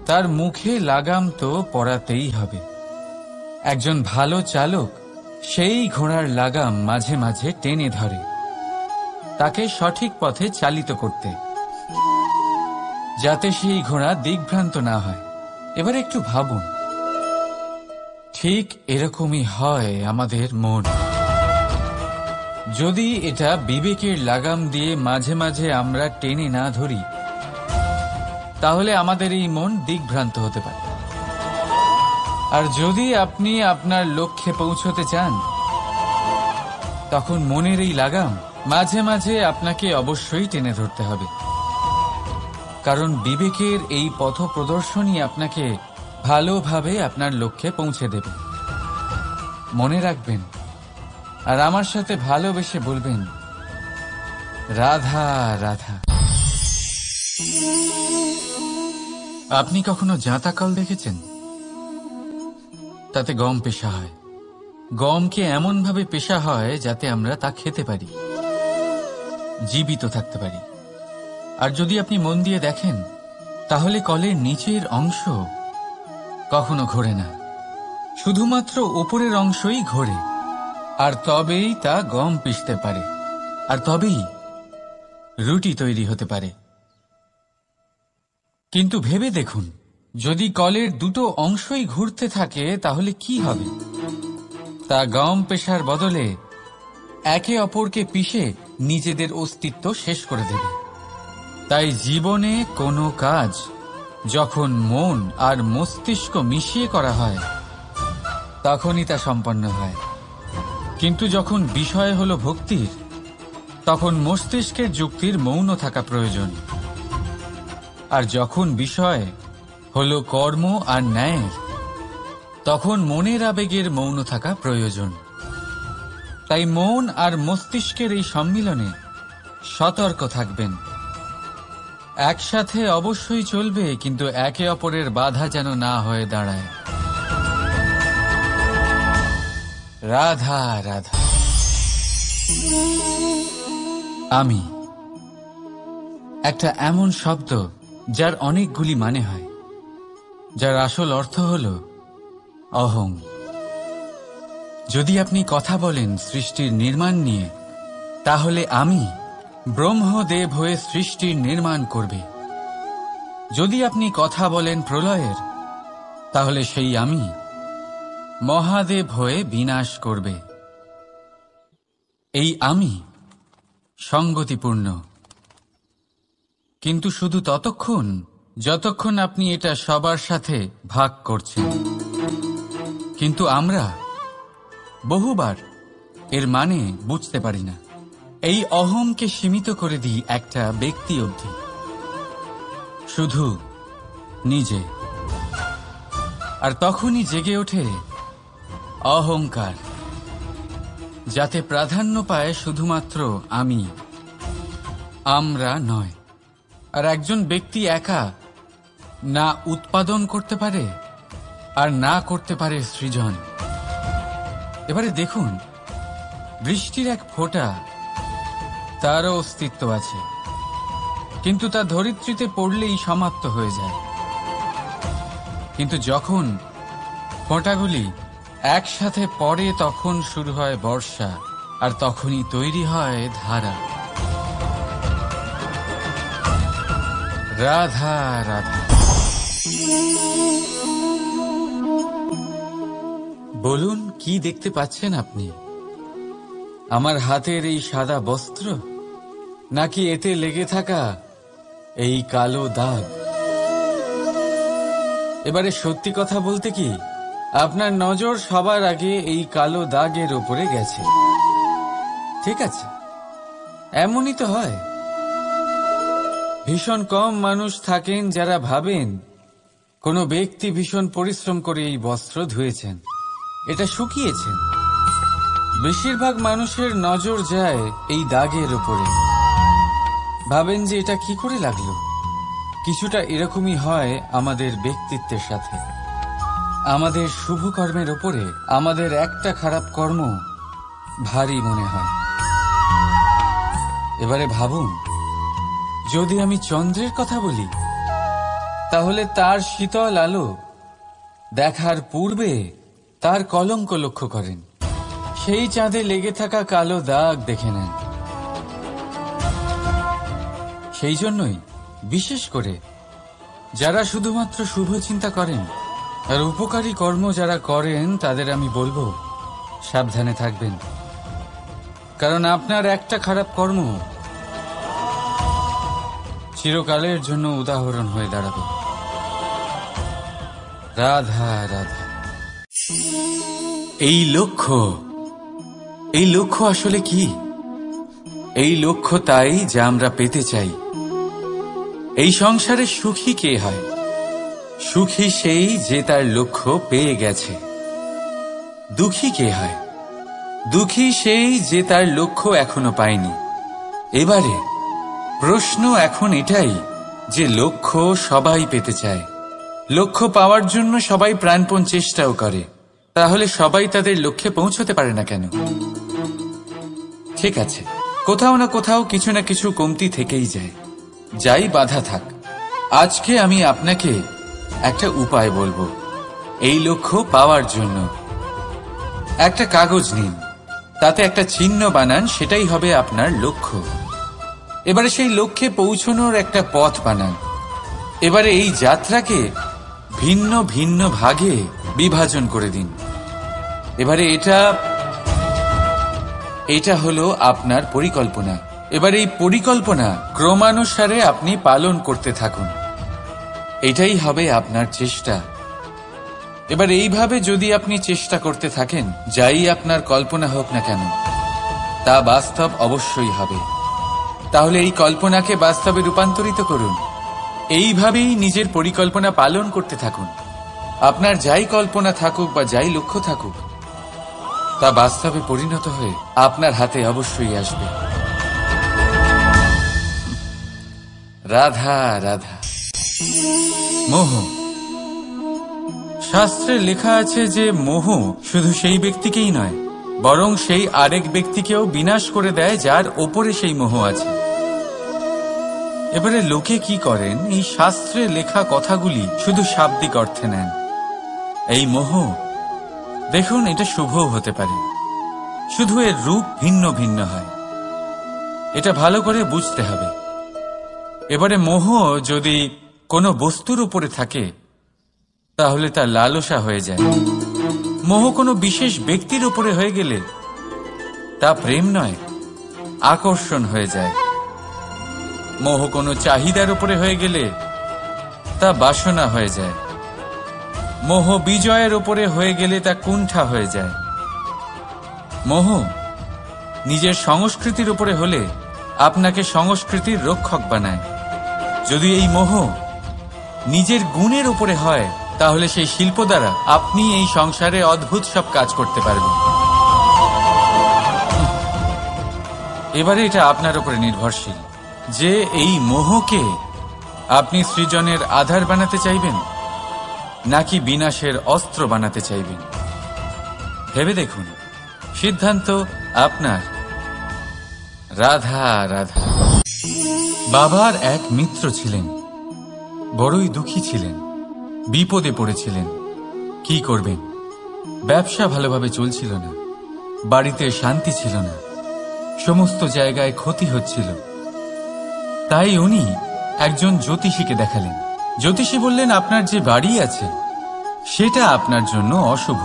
তার মুখে লাগাম তো পরাতেই হবে। একজন ভালো চালক সেই ঘোড়ার লাগাম মাঝে মাঝে টেনে ধরে, তাকে সঠিক পথে চালিত করতে, যাতে সেই ঘোড়া দিকভ্রান্ত না হয়। এবার একটু ভাবুন, ঠিক এরকমই হয় আমাদের মন। যদি এটা বিবেকের লাগাম দিয়ে মাঝে মাঝে আমরা টেনে না ধরি, তাহলে আমাদের এই মন দিকভ্রান্ত হতে পারে। আর যদি আপনি আপনার লক্ষ্যে পৌঁছতে চান, তখন মনের এই লাগাম মাঝে মাঝে আপনাকে অবশ্যই টেনে ধরতে হবে, কারণ বিবেকের এই পথ প্রদর্শনই আপনাকে ভালোভাবে আপনার লক্ষ্যে পৌঁছে দেবে। মনে রাখবেন, আর আমার সাথে ভালোবেসে বলবেন, রাধা রাধা। আপনি কখনো জাঁতাকল দেখেছেন? তাতে গম পেশা হয়। গমকে এমন ভাবে পেশা হয় যাতে আমরা তা খেতে পারি, জীবিত থাকতে পারি। আর যদি আপনি মন দিয়ে দেখেন, তাহলে কলের নিচের অংশ কখনো ঘোরে না, শুধুমাত্র উপরের অংশই ঘোরে। আর তবেই তা গম পিষতে পারে, আর তবেই রুটি তৈরি হতে পারে। কিন্তু ভেবে দেখুন, যদি কলের দুটো অংশই ঘুরতে থাকে, তাহলে কি হবে? তা গম পেশার বদলে একে অপরকে পিষে নিজেদের অস্তিত্ব শেষ করে দেবে। তাই জীবনে কোনো কাজ যখন মন আর মস্তিষ্ক মিশিয়ে করা হয়, তখনই তা সম্পন্ন হয়। কিন্তু যখন বিষয় হলো ভক্তির, তখন মস্তিষ্কের যুক্তির মৌন থাকা প্রয়োজন। আর যখন বিষয় হলো কর্ম আর ন্যায়ের, তখন মনের আবেগের মৌন থাকা প্রয়োজন। তাই মন আর মস্তিষ্কের এই সম্মিলনে সতর্ক থাকবেন। একসাথে অবশ্যই চলবে, কিন্তু একে অপরের বাধা যেন না হয়ে দাঁড়ায়। রাধা রাধা। আমি একটা এমন শব্দ যার অনেকগুলি মানে হয়, যার আসল অর্থ হল অহং। যদি আপনি কথা বলেন সৃষ্টির নির্মাণ নিয়ে, তাহলে আমি ব্রহ্মদেব হয়ে সৃষ্টির নির্মাণ করবে। যদি আপনি কথা বলেন প্রলয়ের, তাহলে সেই আমি মহাদেব হয়ে বিনাশ করবে। এই আমি সঙ্গতিপূর্ণ, কিন্তু শুধু ততক্ষণ যতক্ষণ আপনি এটা সবার সাথে ভাগ করছেন। কিন্তু আমরা বহুবার এর মানে বুঝতে পারি না। এই অহংকে সীমিত করে দিই একটা ব্যক্তি অবধি, শুধু নিজে। আর তখনই জেগে ওঠে অহংকার, যাতে প্রাধান্য পায় শুধুমাত্র আমি, আমরা নয়। আর একজন ব্যক্তি একা না উৎপাদন করতে পারে আর না করতে পারে সৃজন। এবারে দেখুন, বৃষ্টির এক ফোঁটা, তারও অস্তিত্ব আছে, কিন্তু তা ধরিত্রীতে পড়লেই সমাপ্ত হয়ে যায়। কিন্তু যখন ফোঁটাগুলি একসাথে পড়ে, তখন শুরু হয় বর্ষা, আর তখনই তৈরি হয় ধারা। রাধা রাধা। বলুন, কি দেখতে পাচ্ছেন আপনি? আমার হাতের এই সাদা বস্ত্র, নাকি এতে লেগে থাকা এই কালো দাগ? এবারে সত্যি কথা বলতে কি, আপনার নজর সবার আগে এই কালো দাগের ওপরে গেছে। ঠিক আছে, এমনই তো হয়। ভীষণ কম মানুষ থাকেন যারা ভাবেন কোনো ব্যক্তি ভীষণ পরিশ্রম করে এই বস্ত্র ধুয়েছেন, এটা শুকিয়েছেন। বেশিরভাগ মানুষের নজর যায় এই দাগের উপরে, ভাবেন যে এটা কি করে লাগলো। কিছুটা এরকমই হয় আমাদের ব্যক্তিত্বের সাথে। আমাদের শুভ কর্মের ওপরে আমাদের একটা খারাপ কর্ম ভারী মনে হয়। এবারে ভাবুন, যদি আমি চন্দ্রের কথা বলি, তাহলে তার শীতল আলো দেখার পূর্বে তার কলঙ্ক লক্ষ্য করেন, সেই চাঁদে লেগে থাকা কালো দাগ দেখে নেন। সেই জন্যই বিশেষ করে যারা শুধুমাত্র শুভ চিন্তা করেন আর উপকারী কর্ম যারা করেন তাদের আমি বলবো সাবধানে থাকবেন, কারণ আপনার একটা খারাপ কর্ম চিরকালের জন্য উদাহরণ হয়ে দাঁড়াবে। রাধা রাধা। এই লক্ষ্য আসলে কি? এই লক্ষ্য তাই যা আমরা পেতে চাই। এই সংসারে সুখী কে হয়? সুখী সেই যে তার লক্ষ্য পেয়ে গেছে। দুঃখী কে হয়? দুঃখী সেই যে তার লক্ষ্য এখনো পায়নি। এবারে প্রশ্ন এখন এটাই যে লক্ষ্য সবাই পেতে চায়, লক্ষ্য পাওয়ার জন্য সবাই প্রাণপণ চেষ্টাও করে, তাহলে সবাই তাদের লক্ষ্যে পৌঁছতে পারে না কেন? ঠিক আছে, কোথাও না কোথাও কিছু না কিছু কমতি থেকেই যায়, যাই বাধা থাক। আজকে আমি আপনাকে একটা উপায় বলবো এই লক্ষ্য পাওয়ার জন্য। একটা কাগজ নিন, তাতে একটা চিহ্ন বানান, সেটাই হবে আপনার লক্ষ্য। এবারে সেই লক্ষ্যে পৌঁছানোর একটা পথ বানান। এবারে এই যাত্রাকে ভিন্ন ভিন্ন ভাগে বিভাজন করে দিন। এবারে এটা হলো আপনার পরিকল্পনা। এবার এই পরিকল্পনা ক্রমানুসারে আপনি পালন করতে থাকুন, এটাই হবে আপনার চেষ্টা। এবার এইভাবে যদি আপনি চেষ্টা করতে থাকেন, যাই আপনার কল্পনা হোক না কেন তা বাস্তব অবশ্যই হবে। তাহলে এই কল্পনাকে বাস্তবে রূপান্তরিত করুন। এইভাবেই নিজের পরিকল্পনা পালন করতে থাকুন। আপনার যাই কল্পনা থাকুক বা যাই লক্ষ্য থাকুক, তা বাস্তবে পরিণত হয়ে আপনার হাতে অবশ্যই আসবে। রাধা রাধা। মোহ। শাস্ত্রে লেখা আছে যে মোহ শুধু সেই ব্যক্তিকেই নয়, বরং সেই আরেক ব্যক্তিকেও বিনাশ করে দেয় যার ওপরে সেই মোহ আছে। এবারে লোকে কি করেন, এই শাস্ত্রে লেখা কথাগুলি শুধু শাব্দিক অর্থে নেন। এই মোহ দেখুন, এটা শুভও হতে পারে, শুধু এর রূপ ভিন্ন ভিন্ন হয়। এটা ভালো করে বুঝতে হবে। এবারে মোহ যদি কোনো বস্তুর উপরে থাকে তাহলে তা লালসা হয়ে যায়। মোহ কোনো বিশেষ ব্যক্তির উপরে হয়ে গেলে তা প্রেম নয়, আকর্ষণ হয়ে যায়। মোহ কোনো চাহিদার উপরে হয়ে গেলে তা বাসনা হয়ে যায়। মোহ বিজয়ের উপরে হয়ে গেলে তা কুণ্ঠা হয়ে যায়। মোহ নিজের সংস্কৃতির উপরে হলে আপনাকে সংস্কৃতির রক্ষক বানায়। যদি এই মোহ নিজের গুণের উপরে হয়, তাহলে সেই শিল্প দ্বারা আপনি এই সংসারে অদ্ভুত সব কাজ করতে পারবেন। এবারে এটা আপনার উপরে নির্ভরশীল যে এই মোহকে আপনি সৃজনের আধার বানাতে চাইবেন নাকি বিনাশের অস্ত্র বানাতে চাইবেন। ভেবে দেখুন, সিদ্ধান্ত আপনার। রাধা রাধা। বাবার এক মিত্র ছিলেন, বড়ই দুঃখী ছিলেন, বিপদে পড়েছিলেন। কি করবেন? ব্যবসা ভালোভাবে চলছিল না, বাড়িতে শান্তি ছিল না, সমস্ত জায়গায় ক্ষতি হচ্ছিল। তাই উনি একজন জ্যোতিষীকে দেখালেন। জ্যোতিষী বললেন, আপনার যে বাড়ি আছে সেটা আপনার জন্য অশুভ,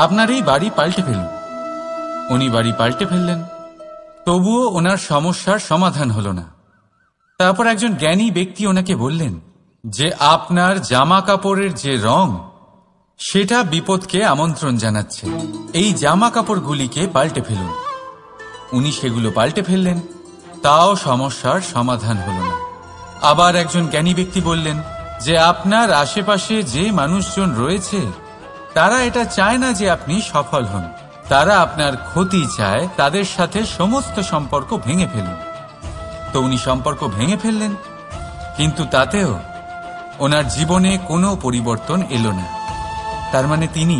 আপনার এই বাড়ি পাল্টে ফেলুন। উনি বাড়ি পাল্টে ফেললেন, তবুও ওনার সমস্যার সমাধান হল না। তারপর একজন জ্ঞানী ব্যক্তি ওনাকে বললেন যে আপনার জামা কাপড়ের যে রং সেটা বিপদকে আমন্ত্রণ জানাচ্ছে, এই জামা কাপড়গুলিকে পাল্টে ফেলুন। উনি সেগুলো পাল্টে ফেললেন, তাও সমস্যার সমাধান হল না। আবার একজন জ্ঞানী ব্যক্তি বললেন যে আপনার আশেপাশে যে মানুষজন রয়েছে তারা এটা চায় না যে আপনি সফল হন, তারা আপনার ক্ষতি চায়, তাদের সাথে সমস্ত সম্পর্ক ভেঙে ফেলুন। তো উনি সম্পর্ক ভেঙে ফেললেন, কিন্তু তাতেও ওনার জীবনে কোনো পরিবর্তন এলো না। তার মানে তিনি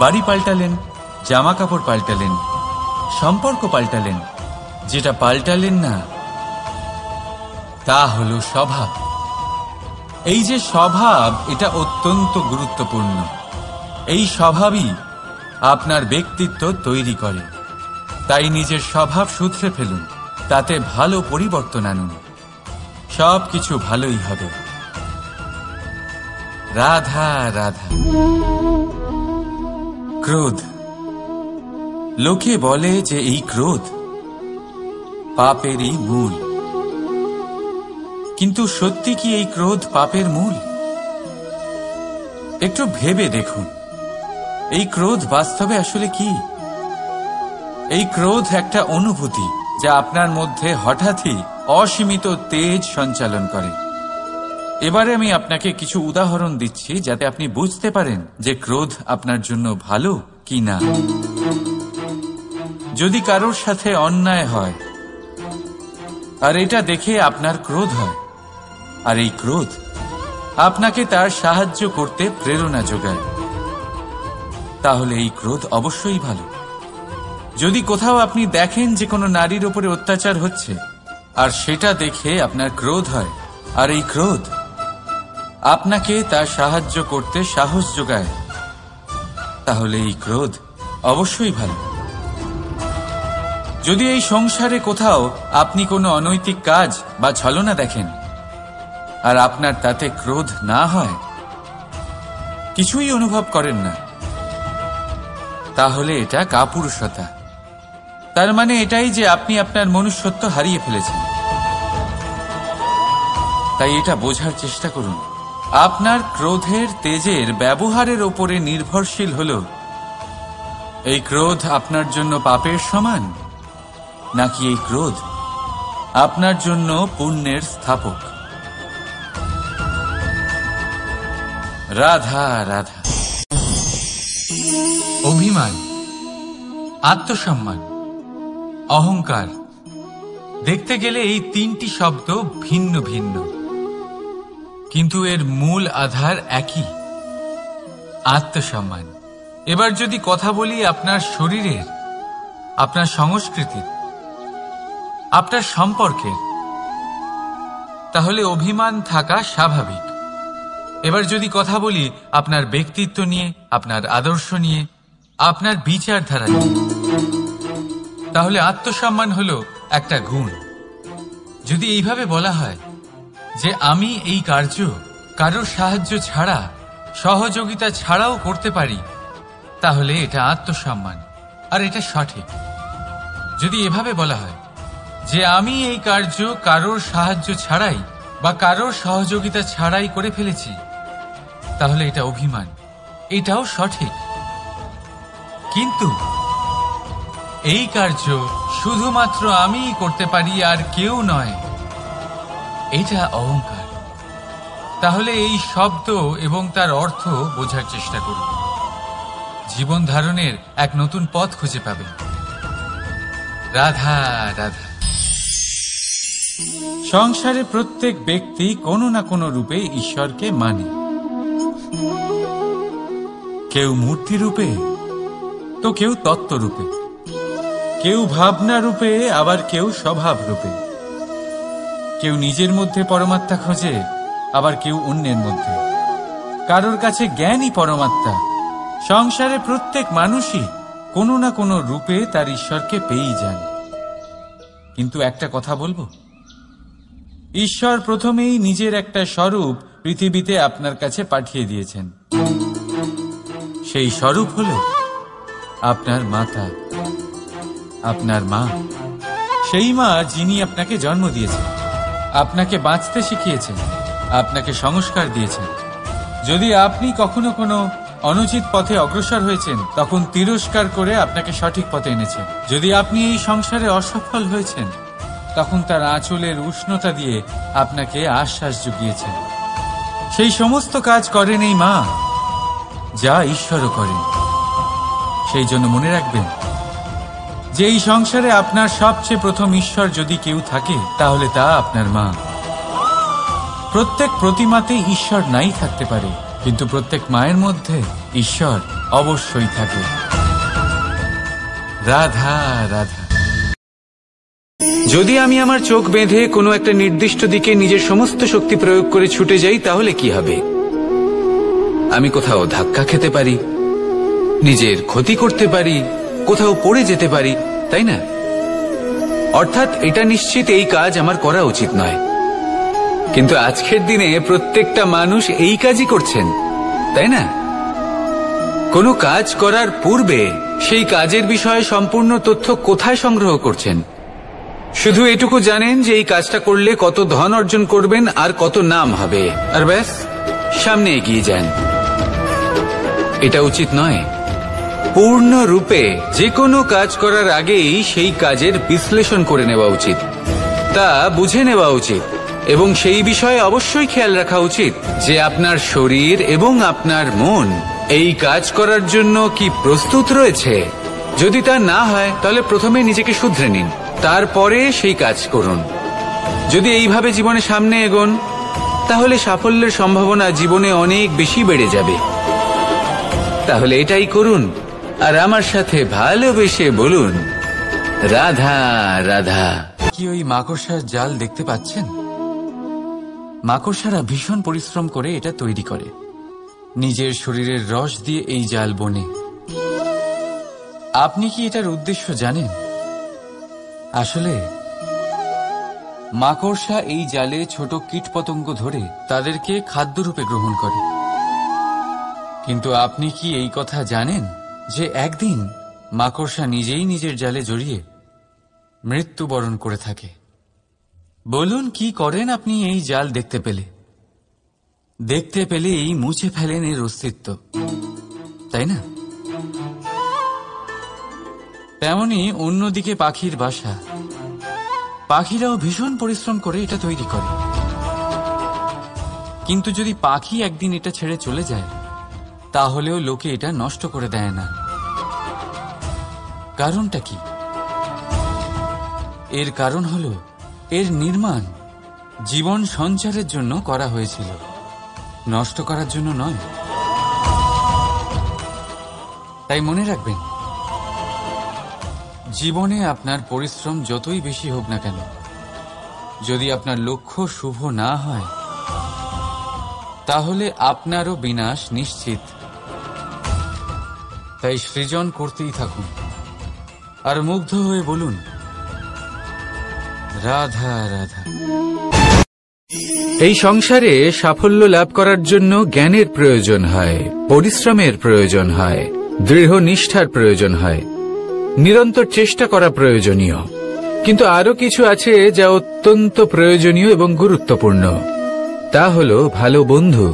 বাড়ি পাল্টালেন, জামা কাপড় পাল্টালেন, সম্পর্ক পাল্টালেন, যেটা পাল্টালেন না তা হলো স্বভাব। এই যে স্বভাব, এটা অত্যন্ত গুরুত্বপূর্ণ। এই স্বভাবই আপনার ব্যক্তিত্ব তৈরি করে। তাই নিজের স্বভাব শুধরে ফেলুন, তাতে ভালো পরিবর্তন আনুন। সবকিছু ভালোই হবে। রাধা রাধা। ক্রোধ, লোকে বলে যে এই ক্রোধ পাপেরই মূল, কিন্তু সত্যি কি এই ক্রোধ পাপের মূল? একটু ভেবে দেখুন, এই ক্রোধ বাস্তবে আসলে কি? এই ক্রোধ একটা অনুভূতি যা আপনার মধ্যে হঠাৎই অসীমিত তেজ সঞ্চালন করে। এবারে আমি আপনাকে কিছু উদাহরণ দিচ্ছি যাতে আপনি বুঝতে পারেন যে ক্রোধ আপনার জন্য ভালো কি না। যদি কারোর সাথে অন্যায় হয় আর এটা দেখে আপনার ক্রোধ হয়, আর এই ক্রোধ আপনাকে তার সাহায্য করতে প্রেরণা যোগায়, তাহলে এই ক্রোধ অবশ্যই ভালো। যদি কোথাও আপনি দেখেন যে কোনো নারীর উপরে অত্যাচার হচ্ছে আর সেটা দেখে আপনার ক্রোধ হয়, আর এই ক্রোধ আপনাকে তার সাহায্য করতে সাহস যোগায়, তাহলে এই ক্রোধ অবশ্যই ভালো। যদি এই সংসারে কোথাও আপনি কোনো অনৈতিক কাজ বা ছলনা দেখেন আর আপনার তাতে ক্রোধ না হয়, কিছুই অনুভব করেন না, তাহলে এটা কাপুরুষতা। তার মানে এটাই যে আপনি আপনার মনুষ্যত্ব হারিয়ে ফেলেছেন। তাই এটা বোঝার চেষ্টা করুন, আপনার ক্রোধের তেজের ব্যবহারের ওপরে নির্ভরশীল হল এই ক্রোধ আপনার জন্য পাপের সমান, নাকি এই ক্রোধ আপনার জন্য পুণ্যের স্থাপক। রাধা রাধা। অভিমান, আত্মসম্মান, অহংকার, দেখতে গেলে এই তিনটি শব্দ ভিন্ন ভিন্ন, কিন্তু এর মূল আধার একই, আত্মসম্মান। এবার যদি কথা বলি আপনার শরীরের, আপনার সংস্কৃতির, আপনার সম্পর্কের, তাহলে অভিমান থাকা স্বাভাবিক। এবার যদি কথা বলি আপনার ব্যক্তিত্ব নিয়ে, আপনার আদর্শ নিয়ে, আপনার বিচারধারা নিয়ে, তাহলে আত্মসম্মান হলো একটা গুণ। যদি এইভাবে বলা হয় যে আমি এই কার্য কারোর সাহায্য ছাড়া, সহযোগিতা ছাড়াও করতে পারি, তাহলে এটা আত্মসম্মান, আর এটা সঠিক। যদি এভাবে বলা হয় যে আমি এই কার্য কারোর সাহায্য ছাড়াই বা কারোর সহযোগিতা ছাড়াই করে ফেলেছি, তাহলে এটা অভিমান, এটাও সঠিক। কিন্তু এই কার্য শুধুমাত্র আমিই করতে পারি আর কেউ নয়, এটা অহংকার। তাহলে এই শব্দ এবং তার অর্থ বোঝার চেষ্টা করুন, জীবন ধারণের এক নতুন পথ খুঁজে পাবেন। রাধা রাধা। সংসারে প্রত্যেক ব্যক্তি কোনো না কোনো রূপে ঈশ্বরকে মানে, কেউ মূর্তি রূপে, তো কেউ তত্ত্ব রূপে, কেউ ভাবনা রূপে, আবার কেউ স্বভাব রূপে। কেউ নিজের মধ্যে পরমাত্মা খোঁজে, আবার কেউ অন্যের মধ্যে। কারোর কাছে জ্ঞানই পরমাত্মা। সংসারে প্রত্যেক মানুষই কোনো না কোনো রূপে তার ঈশ্বরকে পেয়েই যান। কিন্তু একটা কথা বলবো, ঈশ্বর প্রথমেই নিজের একটা স্বরূপ পৃথিবীতে আপনার কাছে পাঠিয়ে দিয়েছেন। সেই স্বরূপ হল আপনার মাতা, আপনার মা। সেই মা যিনি আপনাকে জন্ম দিয়েছেন, আপনাকে বাঁচতে শিখিয়েছেন, আপনাকে সংস্কার দিয়েছেন। যদি আপনি কখনো কোনো অনুচিত পথে অগ্রসর হয়েছেন, তখন তিরস্কার করে আপনাকে সঠিক পথে এনেছেন। যদি আপনি এই সংসারে অসফল হয়েছেন, তখন তার আঁচলের উষ্ণতা দিয়ে আপনাকে আশ্বাস জুগিয়েছেন। সেই সমস্ত কাজ করেন এই মা, যা ঈশ্বরও করেন। সেই জন্য মনে রাখবেন যে এই সংসারে আপনার সবচেয়ে প্রথম ঈশ্বর যদি কেউ থাকে, তাহলে তা আপনার মা। প্রত্যেক প্রতিমাতে ঈশ্বর নাই থাকতে পারে, কিন্তু প্রত্যেক মায়ের মধ্যে ঈশ্বর অবশ্যই থাকে। রাধা রাধা। যদি আমি আমার চোখ বেঁধে কোনো একটা নির্দিষ্ট দিকে নিজের সমস্ত শক্তি প্রয়োগ করে ছুটে যাই, তাহলে কি হবে? আমি কোথাও ধাক্কা খেতে পারি, নিজের ক্ষতি করতে পারি, কোথাও পড়ে যেতে পারি, তাই না? অর্থাৎ এটা নিশ্চিত এই কাজ আমার করা উচিত নয়। কিন্তু আজকের দিনে প্রত্যেকটা মানুষ এই কাজই করছেন, তাই না? কোনো কাজ করার পূর্বে সেই কাজের বিষয়ে সম্পূর্ণ তথ্য কোথায় সংগ্রহ করছেন? শুধু এটুকু জানেন যে এই কাজটা করলে কত ধন অর্জন করবেন আর কত নাম হবে, আর ব্যাস সামনে এগিয়ে যান। এটা উচিত নয়। পূর্ণরূপে যে কোনো কাজ করার আগেই সেই কাজের বিশ্লেষণ করে নেওয়া উচিত, তা বুঝে নেওয়া উচিত এবং সেই বিষয়ে অবশ্যই খেয়াল রাখা উচিত যে আপনার শরীর এবং আপনার মন এই কাজ করার জন্য কি প্রস্তুত রয়েছে। যদি তা না হয় তাহলে প্রথমে নিজেকে শুধরে নিন, তারপরে সেই কাজ করুন। যদি এইভাবে জীবনে সামনে এগোন তাহলে সাফল্যের সম্ভাবনা জীবনে অনেক বেশি বেড়ে যাবে। তাহলে এটাই করুন আর আমার সাথে ভালোবেসে বলুন, রাধা রাধা। কি ওই মাকড়সার জাল দেখতে পাচ্ছেন? মাকড়সারা ভীষণ পরিশ্রম করে এটা তৈরি করে, নিজের শরীরের রস দিয়ে এই জাল বোনে। আপনি কি এটার উদ্দেশ্য জানেন? আসলে মাকড়সা এই জালে ছোট কীটপতঙ্গ ধরে তাদেরকে খাদ্যরূপে গ্রহণ করে। কিন্তু আপনি কি এই কথা জানেন যে একদিন মাকড়সা নিজেই নিজের জালে জড়িয়ে মৃত্যুবরণ করে থাকে? বলুন, কি করেন আপনি এই জাল দেখতে পেলে এই মুছে ফেলেন এর অস্তিত্ব, তাই না? তেমনি অন্যদিকে পাখির বাসা, পাখিরাও ভীষণ পরিশ্রম করে এটা তৈরি করে। কিন্তু যদি পাখি একদিন এটা ছেড়ে চলে যায় তাহলেও লোকে এটা নষ্ট করে দেয় না। কারণটা কি? এর কারণ হলো এর নির্মাণ জীবন সঞ্চারের জন্য করা হয়েছিল, নষ্ট করার জন্য নয়। তাই মনে রাখবেন, জীবনে আপনার পরিশ্রম যতই বেশি হোক না কেন, যদি আপনার লক্ষ্য শুভ না হয় তাহলে আপনারও বিনাশ নিশ্চিত। তাই সৃজন করতেই থাকুন আর মুগ্ধ হয়ে বলুন, রাধা রাধা। এই সংসারে সাফল্য লাভ করার জন্য জ্ঞানের প্রয়োজন হয়, পরিশ্রমের প্রয়োজন হয়, দৃঢ় নিষ্ঠার প্রয়োজন হয়, নিরন্তর চেষ্টা করা প্রয়োজনীয়। কিন্তু আরো কিছু আছে যা অত্যন্ত প্রয়োজনীয় এবং গুরুত্বপূর্ণ। তা হলো ভালো বন্ধু।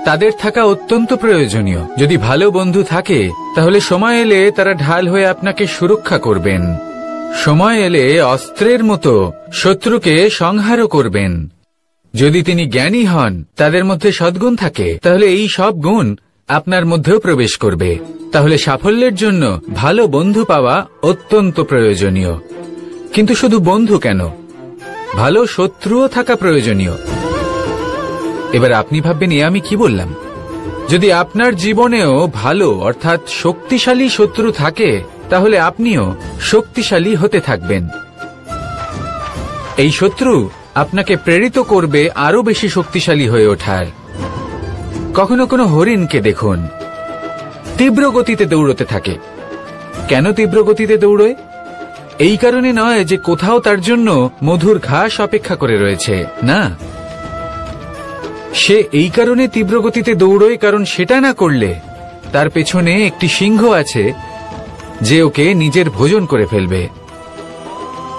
তাদের থাকা অত্যন্ত প্রয়োজনীয়। যদি ভালো বন্ধু থাকে তাহলে সময় এলে তারা ঢাল হয়ে আপনাকে সুরক্ষা করবেন। সময় এলে অস্ত্রের মতো শত্রুকে সংহারও করবেন। যদি তিনি জ্ঞানী হন, তাদের মধ্যে সদ্গুণ থাকে, তাহলে এই সব গুণ আপনার মধ্যেও প্রবেশ করবে। তাহলে সাফল্যের জন্য ভালো বন্ধু পাওয়া অত্যন্ত প্রয়োজনীয়। কিন্তু শুধু বন্ধু কেন, ভালো শত্রুও থাকা প্রয়োজনীয়। এবার আপনি ভাববেন, আমি কি বললাম? যদি আপনার জীবনেও ভালো অর্থাৎ শক্তিশালী শত্রু থাকে তাহলে আপনিও শক্তিশালী হতে থাকবেন। এই শত্রু আপনাকে প্রেরিত করবে আরো বেশি শক্তিশালী হয়ে ওঠার। কখনো কোনো হরিণকে দেখুন, তীব্র গতিতে দৌড়তে থাকে। কেন তীব্র গতিতে দৌড়য়? এই কারণে নয় যে কোথাও তার জন্য মধুর ঘাস অপেক্ষা করে রয়েছে, না। সে এই কারণে তীব্র গতিতে দৌড়য় কারণ সেটা না করলে তার পেছনে একটি সিংহ আছে যে ওকে নিজের ভোজন করে ফেলবে।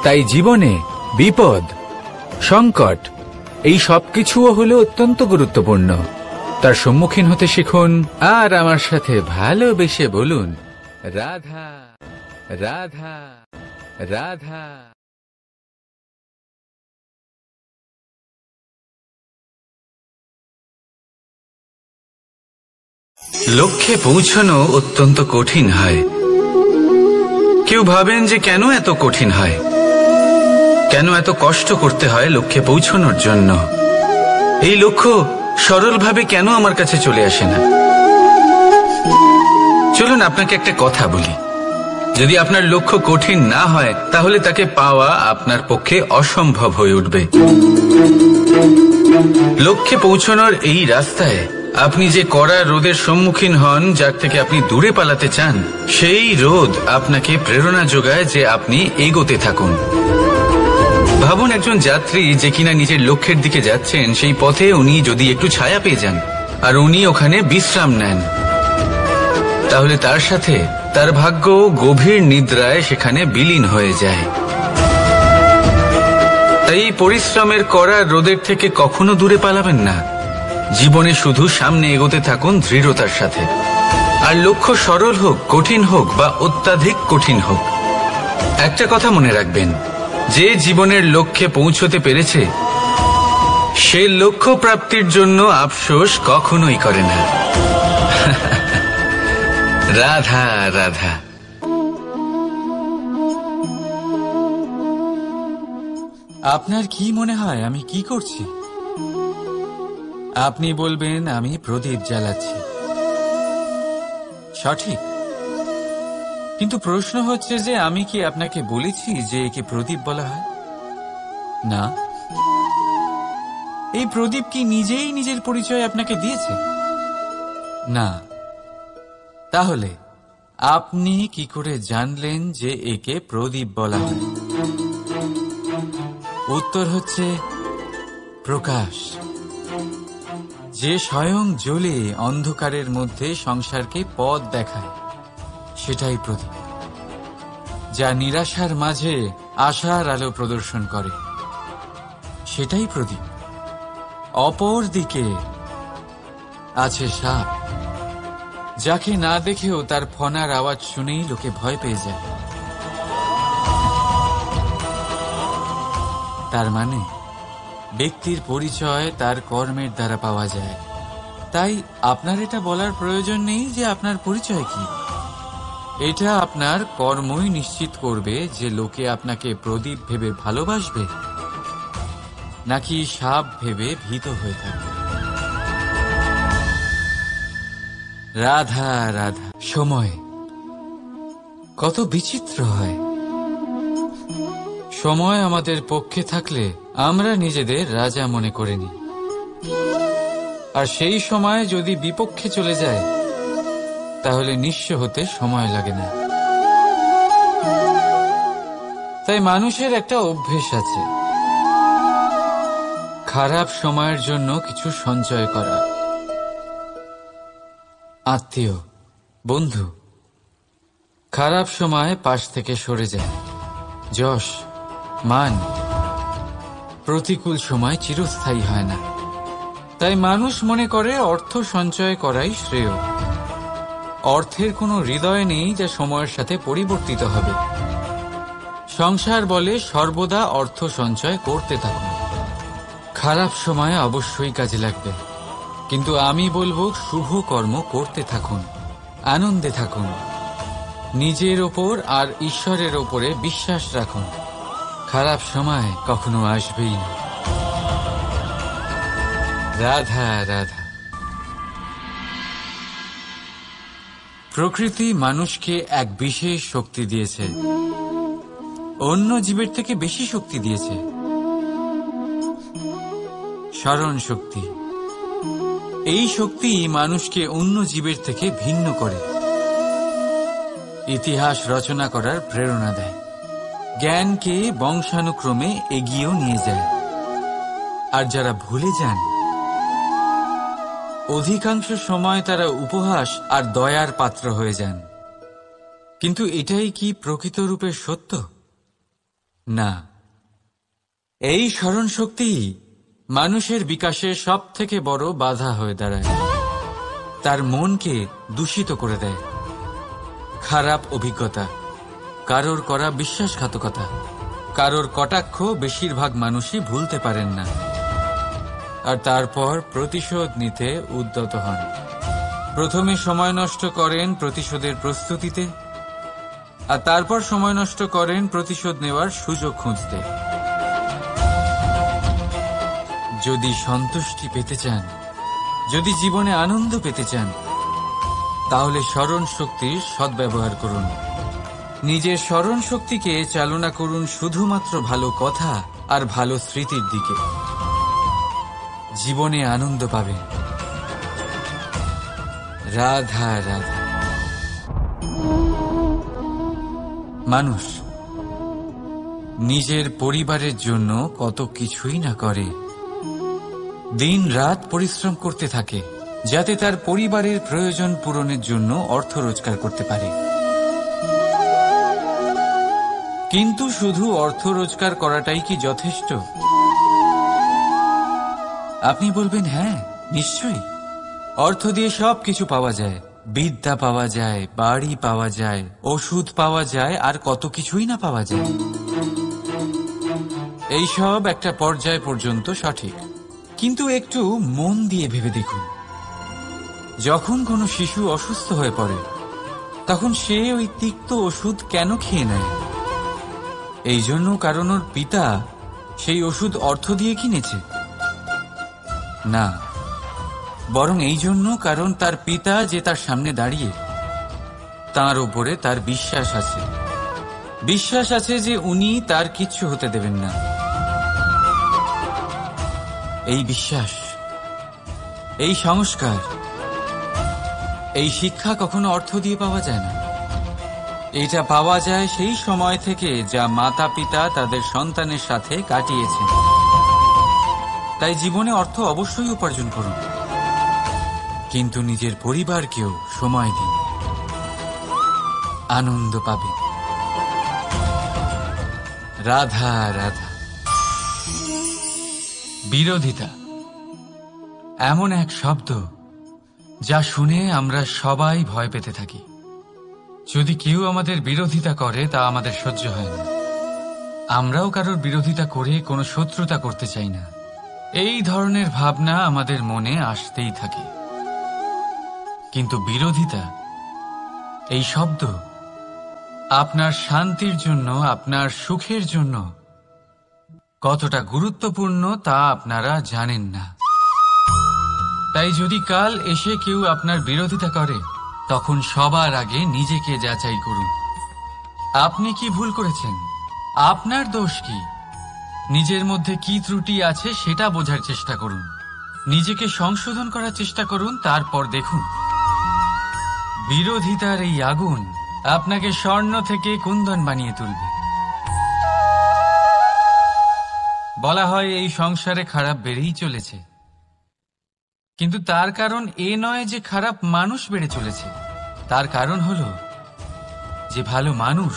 তাই জীবনে বিপদ, সংকট, এই সবকিছুও হলো অত্যন্ত গুরুত্বপূর্ণ। তার সম্মুখীন হতে শিখুন আর আমার সাথে ভালোবেসে বলুন, রাধা রাধা রাধা। লক্ষ্যে পৌঁছানো অত্যন্ত কঠিন হয়। কেউ ভাবেন যে কেন এত কঠিন হয়, কেন এত কষ্ট করতে হয় লক্ষ্যে পৌঁছানোর জন্য। এই লক্ষ্য সরলভাবে কেন আমার কাছে চলে আসে না? চলুন আপনাকে একটা কথা বলি, যদি আপনার লক্ষ্য কঠিন না হয় তাহলে তাকে পাওয়া আপনার পক্ষে অসম্ভব হয়ে উঠবে। লক্ষ্যে পৌঁছানোর এই রাস্তায় আপনি যে কড়া রোদের সম্মুখীন হন, যার থেকে আপনি দূরে পালাতে চান, সেই রোদ আপনাকে প্রেরণা যোগায় যে আপনি এগোতে থাকুন। ভাবুন, একজন যাত্রী যে কিনা নিজের লক্ষ্যের দিকে যাচ্ছেন, সেই পথে উনি যদি একটু ছায়া পেয়ে যান আর উনি ওখানে বিশ্রাম নেন, তাহলে তার সাথে তার ভাগ্য গভীর নিদ্রায় সেখানে বিলীন হয়ে যায়। তাই এই পরিশ্রমের করা রোদের থেকে কখনো দূরে পালাবেন না। জীবনে শুধু সামনে এগোতে থাকুন দৃঢ়তার সাথে। আর লক্ষ্য সরল হোক, কঠিন হোক বা অত্যাধিক কঠিন হোক, একটা কথা মনে রাখবেন, যে জীবনের লক্ষ্যে পৌঁছতে পেরেছে সে লক্ষ্য প্রাপ্তির জন্য আফসোস কখনোই করে না। রাধা রাধা। আপনার কি মনে হয় আমি কি করছি? আপনি বলবেন আমি প্রদীপ জ্বালাচ্ছি, সঠিক। কিন্তু প্রশ্ন হচ্ছে যে আমি কি আপনাকে বলেছি যে একে প্রদীপ বলা হয়? না। এই প্রদীপ কি নিজেই নিজের পরিচয় আপনাকে দিয়েছে? না। তাহলে আপনি কি করে জানলেন যে একে প্রদীপ বলা হয়? উত্তর হচ্ছে প্রকাশ, যে স্বয়ং জ্বলে অন্ধকারের মধ্যে সংসারকে পথ দেখায়, সেটাই প্রদীপ। যা নিরাশার মাঝে আশার আলো প্রদর্শন করে, সেটাই প্রদীপ। অপর দিকে আছে সাপ, যাকে না দেখেও তার ফনার আওয়াজ শুনেই লোকে ভয় পেয়ে যায়। তার মানে ব্যক্তির পরিচয় তার কর্মের দ্বারা পাওয়া যায়। তাই আপনার এটা বলার প্রয়োজন নেই যে আপনার পরিচয় কি। এটা আপনার কর্মই নিশ্চিত করবে যে লোকে আপনাকে প্রদীপ ভেবে ভালোবাসবে নাকি সাপ ভেবে ভীত হয়ে থাকবে। রাধা রাধা। সময় কত বিচিত্র হয়। সময় আমাদের পক্ষে থাকলে আমরা নিজেদের রাজা মনে করে নিই, আর সেই সময় যদি বিপক্ষে চলে যায় তাহলে নিঃস্ব হতে সময় লাগে না। তাই মানুষের একটা অভ্যেস আছে, খারাপ সময়ের জন্য কিছু সঞ্চয় করা। আত্মীয়, বন্ধু খারাপ সময় পাশ থেকে সরে যায়। যশ, মান প্রতিকূল সময় চিরস্থায়ী হয় না। তাই মানুষ মনে করে অর্থ সঞ্চয় করাই শ্রেয়। অর্থের কোনো হৃদয় নেই যা সময়ের সাথে পরিবর্তিত হবে। সংসার বলে সর্বদা অর্থ সঞ্চয় করতে থাকুন। খারাপ সময় অবশ্যই কাজে লাগবে, কিন্তু আমি বলবো শুভ কর্ম করতে থাকুন, আনন্দে থাকুন, নিজের ওপর আর ঈশ্বরের ওপরে বিশ্বাস রাখুন। খারাপ সময় কখনো আসবেই না। রাধা রাধা। প্রকৃতি মানুষকে এক বিশেষ শক্তি দিয়েছে, অন্য জীবের থেকে বেশি শক্তি দিয়েছে। স্মরণ শক্তি। এই শক্তি মানুষকে অন্য জীবের থেকে ভিন্ন করে, ইতিহাস রচনা করার প্রেরণা দেয়, জ্ঞানকে বংশানুক্রমে এগিয়েও নিয়ে যায়। আর যারা ভুলে যান, অধিকাংশ সময় তারা উপহাস আর দয়ার পাত্র হয়ে যান। কিন্তু এটাই কি প্রকৃত রূপে সত্য? না। এই স্মরণ শক্তি মানুষের বিকাশের সব থেকে বড় বাধা হয়ে দাঁড়ায়। তার মনকে দূষিত করে দেয়। খারাপ অভিজ্ঞতা, কারোর করা বিশ্বাসঘাতকতা, কারোর কটাক্ষ বেশিরভাগ মানুষই ভুলতে পারেন না, আর তারপর প্রতিশোধ নিতে উদ্যত হন। প্রথমে সময় নষ্ট করেন প্রতিশোধের প্রস্তুতিতে, আর তারপর সময় নষ্ট করেন প্রতিশোধ নেওয়ার সুযোগ খুঁজতে। যদি সন্তুষ্টি পেতে চান, যদি জীবনে আনন্দ পেতে চান, তাহলে স্মরণ শক্তির সদ্ব্যবহার করুন। নিজের স্মরণ শক্তিকে চালনা করুন শুধুমাত্র ভালো কথা আর ভালো স্মৃতির দিকে। জীবনে আনন্দ পাবেন। রাধা রাধা। নিজের পরিবারের জন্য কত কিছুই না করে, দিন রাত পরিশ্রম করতে থাকে যাতে তার পরিবারের প্রয়োজন পূরণের জন্য অর্থ রোজগার করতে পারে। কিন্তু শুধু অর্থ রোজগার করাটাই কি যথেষ্ট? আপনি বলবেন হ্যাঁ, নিশ্চয়ই। অর্থ দিয়ে সব কিছু পাওয়া যায়, বিদ্যা পাওয়া যায়, বাড়ি পাওয়া যায়, ওষুধ পাওয়া যায়, আর কত কিছুই না পাওয়া যায়। এই সব একটা পর্যায় পর্যন্ত সঠিক, কিন্তু একটু মন দিয়ে ভেবে দেখুন, যখন কোনো শিশু অসুস্থ হয়ে পড়ে তখন সে ওই তিক্ত ওষুধ কেন খেয়ে নেয়? এই জন্য কারণ ওর পিতা সেই ওষুধ অর্থ দিয়ে কিনেছে? না, বরং এই জন্য কারণ তার পিতা যে তার সামনে দাঁড়িয়ে, তার উপরে তার বিশ্বাস আছে। বিশ্বাস আছে যে উনি তার কিচ্ছু হতে দেবেন না। এই বিশ্বাস, এই সংস্কার, এই শিক্ষা কখনো অর্থ দিয়ে পাওয়া যায় না। এটা পাওয়া যায় সেই সময় থেকে যা মাতা পিতা তাদের সন্তানের সাথে কাটিয়েছেন। তাই জীবনে অর্থ অবশ্যই উপার্জন করুন, কিন্তু নিজের পরিবারকেও সময় দিন, আনন্দ পাবে। রাধা রাধা। বিরোধিতা এমন এক শব্দ যা শুনে আমরা সবাই ভয় পেতে থাকি। যদি কেউ আমাদের বিরোধিতা করে তা আমাদের সহ্য হয় না। আমরাও কারোর বিরোধিতা করে কোনো শত্রুতা করতে চাই না। এই ধরনের ভাবনা আমাদের মনে আসতেই থাকে। কিন্তু বিরোধিতা, এই শব্দ আপনার শান্তির জন্য, আপনার সুখের জন্য কতটা গুরুত্বপূর্ণ তা আপনারা জানেন না। তাই যদি কাল এসে কেউ আপনার বিরোধিতা করে, তখন সবার আগে নিজেকে যাচাই করুন। আপনি কি ভুল করেছেন? আপনার দোষ কি? নিজের মধ্যে কি ত্রুটি আছে সেটা বোঝার চেষ্টা করুন, নিজেকে সংশোধন করার চেষ্টা করুন, তারপর দেখুন বিরোধিতার এই আগুন আপনাকে স্বর্ণ থেকে কুন্দন বানিয়ে তুলবে। বলা হয় এই সংসারে খারাপ বেড়েই চলেছে, কিন্তু তার কারণ এ নয় যে খারাপ মানুষ বেড়ে চলেছে। তার কারণ হলো যে ভালো মানুষ,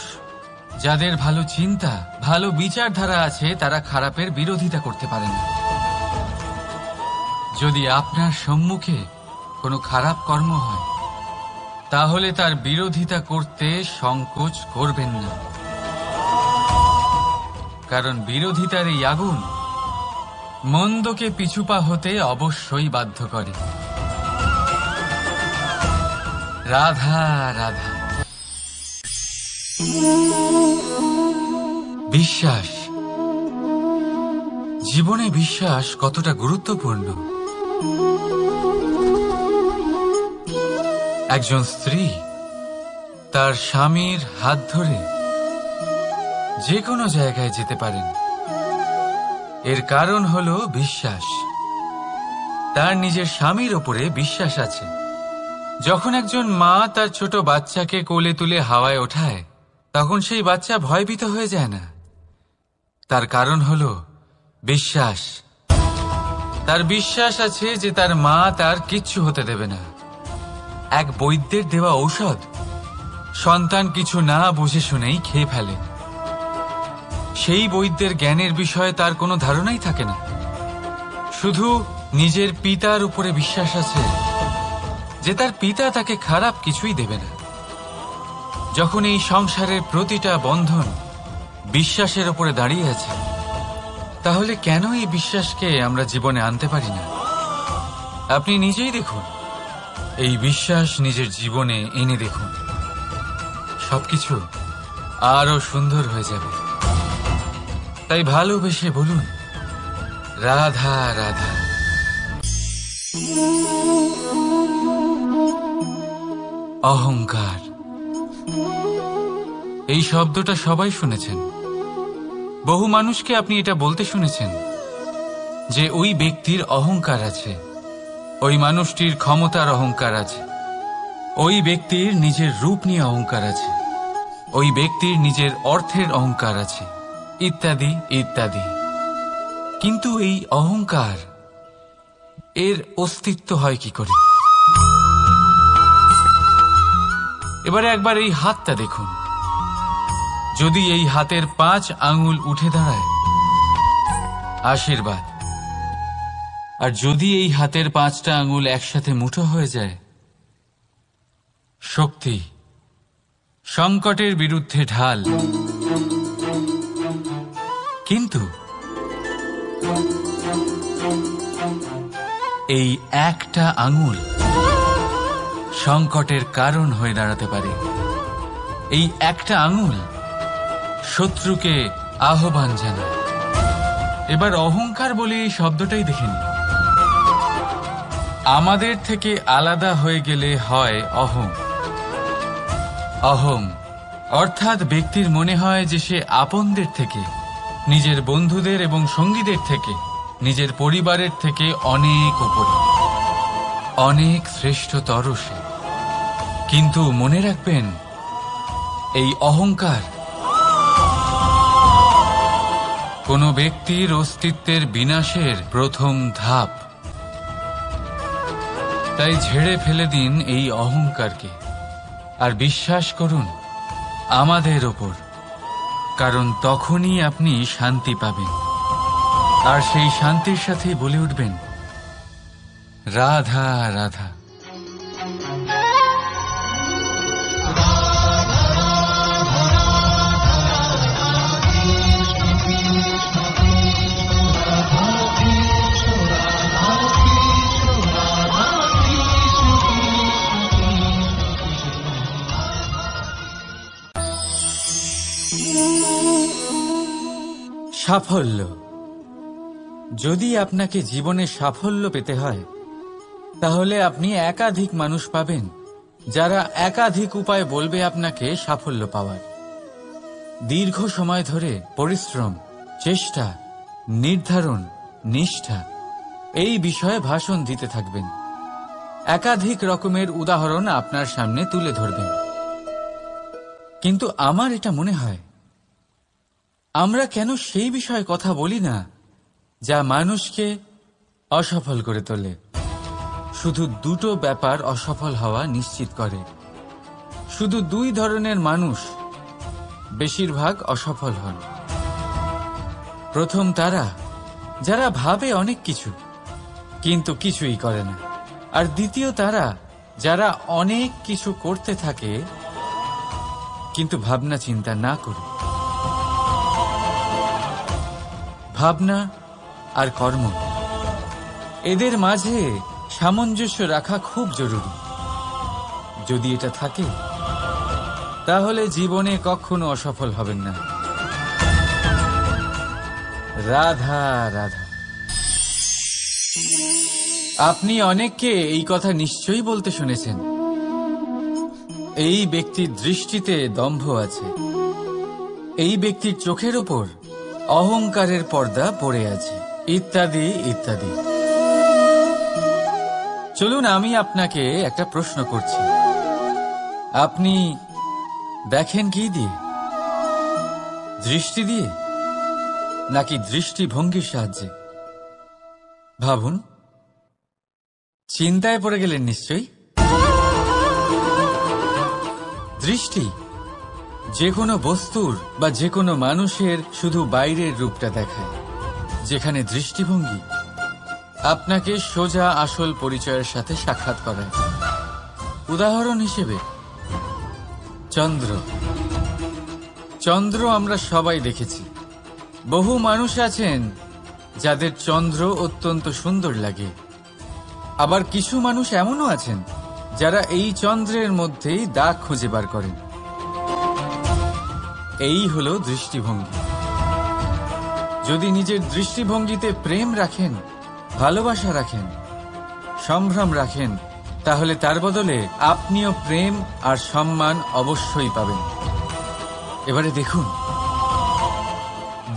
যাদের ভালো চিন্তা, ভালো বিচারধারা আছে, তারা খারাপের বিরোধিতা করতে পারে না। যদি আপনার সম্মুখে কোনো খারাপ কর্ম হয়, তাহলে তার বিরোধিতা করতে সংকোচ করবেন না, কারণ বিরোধিতার এই আগুন মন্দকে পিছুপা হতে অবশ্যই বাধ্য করে। রাধা রাধা। বিশ্বাস, জীবনে বিশ্বাস কতটা গুরুত্বপূর্ণ। একজন স্ত্রী তার স্বামীর হাত ধরে যে কোনো জায়গায় যেতে পারেন, এর কারণ হলো বিশ্বাস। তার নিজের স্বামীর ওপরে বিশ্বাস আছে। যখন একজন মা তার ছোট বাচ্চাকে কোলে তুলে হাওয়ায় ওঠায়, তখন সেই বাচ্চা ভয়ভীত হয়ে যায় না। তার কারণ হলো বিশ্বাস। তার বিশ্বাস আছে যে তার মা তার কিচ্ছু হতে দেবে না। এক বৈদ্যের দেওয়া ঔষধ সন্তান কিছু না বুঝে শুনেই খেয়ে ফেলে। সেই বৈদ্যের জ্ঞানের বিষয়ে তার কোনো ধারণাই থাকে না। শুধু নিজের পিতার উপরে বিশ্বাস আছে যে তার পিতা তাকে খারাপ কিছুই দেবে না। যখন এই সংসারের প্রতিটা বন্ধন বিশ্বাসের উপরে দাঁড়িয়ে আছে, তাহলে কেন এই বিশ্বাসকে আমরা জীবনে আনতে পারি না? আপনি নিজেই দেখুন, এই বিশ্বাস নিজের জীবনে এনে দেখুন, সবকিছু আরো সুন্দর হয়ে যাবে। তাই ভালোবেসে বলুন, রাধা রাধা। অহংকার, এই শব্দটা সবাই শুনেছেন। বহু মানুষকে আপনি এটা বলতে শুনেছেন যে ওই ব্যক্তির অহংকার আছে, ওই মানুষটির ক্ষমতার অহংকার আছে, ওই ব্যক্তির নিজের রূপ নিয়ে অহংকার আছে, ওই ব্যক্তির নিজের অর্থের অহংকার আছে, ইত্যাদি ইত্যাদি। কিন্তু এই অহংকার, এর অস্তিত্ব হয় কি করে? এবারে একবার এই হাতটা দেখুন। যদি এই হাতের 5 আঙুল উঠে দাঁড়ায়, আশীর্বাদ। আর যদি এই হাতের 5টা আঙুল একসাথে মুঠো হয়ে যায়, শক্তি, সংকটের বিরুদ্ধে ঢাল। কিন্তু এই একটা আঙুল সংকটের কারণ হয়ে দাঁড়াতে পারে। এই একটা আঙুল শত্রুকে আহ্বান জানায়। এবার অহংকার বলে এই শব্দটাই দেখে নিন। আমাদের থেকে আলাদা হয়ে গেলে হয় অহং। অহং অর্থাৎ ব্যক্তির মনে হয় যে সে আপনদের থেকে, নিজের বন্ধুদের এবং সঙ্গীদের থেকে, নিজের পরিবারের থেকে অনেক উপরে, অনেক শ্রেষ্ঠতর সে। কিন্তু মনে রাখবেন, এই অহংকার কোনো ব্যক্তির অস্তিত্বের বিনাশের প্রথম ধাপ। তাই ঝেড়ে ফেলে দিন এই অহংকারকে, আর বিশ্বাস করুন আমাদের ওপর, কারণ তখনই আপনি শান্তি পাবেন। আর সেই শান্তির সাথে বলে উঠবেন, রাধা রাধা। সাফল্য। যদি আপনাকে জীবনে সাফল্য পেতে হয়, তাহলে আপনি একাধিক মানুষ পাবেন যারা একাধিক উপায় বলবে আপনাকে সাফল্য পাওয়ার। দীর্ঘ সময় ধরে পরিশ্রম, চেষ্টা, নির্ধারণ, নিষ্ঠা এই বিষয়ে ভাষণ দিতে থাকবেন। একাধিক রকমের উদাহরণ আপনার সামনে তুলে ধরবেন। কিন্তু আমার এটা মনে হয়, আমরা কেন সেই বিষয়ে কথা বলি না যা মানুষকে অসফল করে তোলে? শুধু দুটো ব্যাপার অসফল হওয়া নিশ্চিত করে। শুধু 2 ধরনের মানুষ বেশিরভাগ অসফল হন। প্রথম তারা যারা ভাবে অনেক কিছু কিন্তু কিছুই করে না। আর দ্বিতীয় তারা যারা অনেক কিছু করতে থাকে কিন্তু ভাবনা চিন্তা না করে। ভাবনা আর কর্ম, এদের মাঝে সামঞ্জস্য রাখা খুব জরুরি। যদি এটা থাকে, তাহলে জীবনে কখনো অসফল হবেন না। রাধা রাধা। আপনি অনেককে এই কথা নিশ্চয়ই বলতে শুনেছেন, এই ব্যক্তির দৃষ্টিতে দম্ভ আছে, এই ব্যক্তির চোখের ওপর অহংকারের পর্দা পড়ে আছে, ইত্যাদি ইত্যাদি। চলুন আমি আপনাকে একটা প্রশ্ন করছি। আপনি দেখেন কি দিয়ে? দৃষ্টি দিয়ে নাকি দৃষ্টিভঙ্গির সাহায্যে? ভাবুন। চিন্তায় পড়ে গেলেন নিশ্চয়ই। দৃষ্টি যে কোনো বস্তুর বা যে কোনো মানুষের শুধু বাইরের রূপটা দেখায়, যেখানে দৃষ্টিভঙ্গি আপনাকে সোজা আসল পরিচয়ের সাথে সাক্ষাৎ করায়। উদাহরণ হিসেবে চন্দ্র। চন্দ্র আমরা সবাই দেখেছি। বহু মানুষ আছেন যাদের চন্দ্র অত্যন্ত সুন্দর লাগে। আবার কিছু মানুষ এমনও আছেন যারা এই চন্দ্রের মধ্যেই দাগ খুঁজে বার করেন। এই হলো দৃষ্টিভঙ্গি। যদি নিজের দৃষ্টিভঙ্গিতে প্রেম রাখেন, ভালোবাসা রাখেন, সম্ভ্রম রাখেন, তাহলে তার বদলে আপনিও প্রেম আর সম্মান অবশ্যই পাবেন। এবারে দেখুন,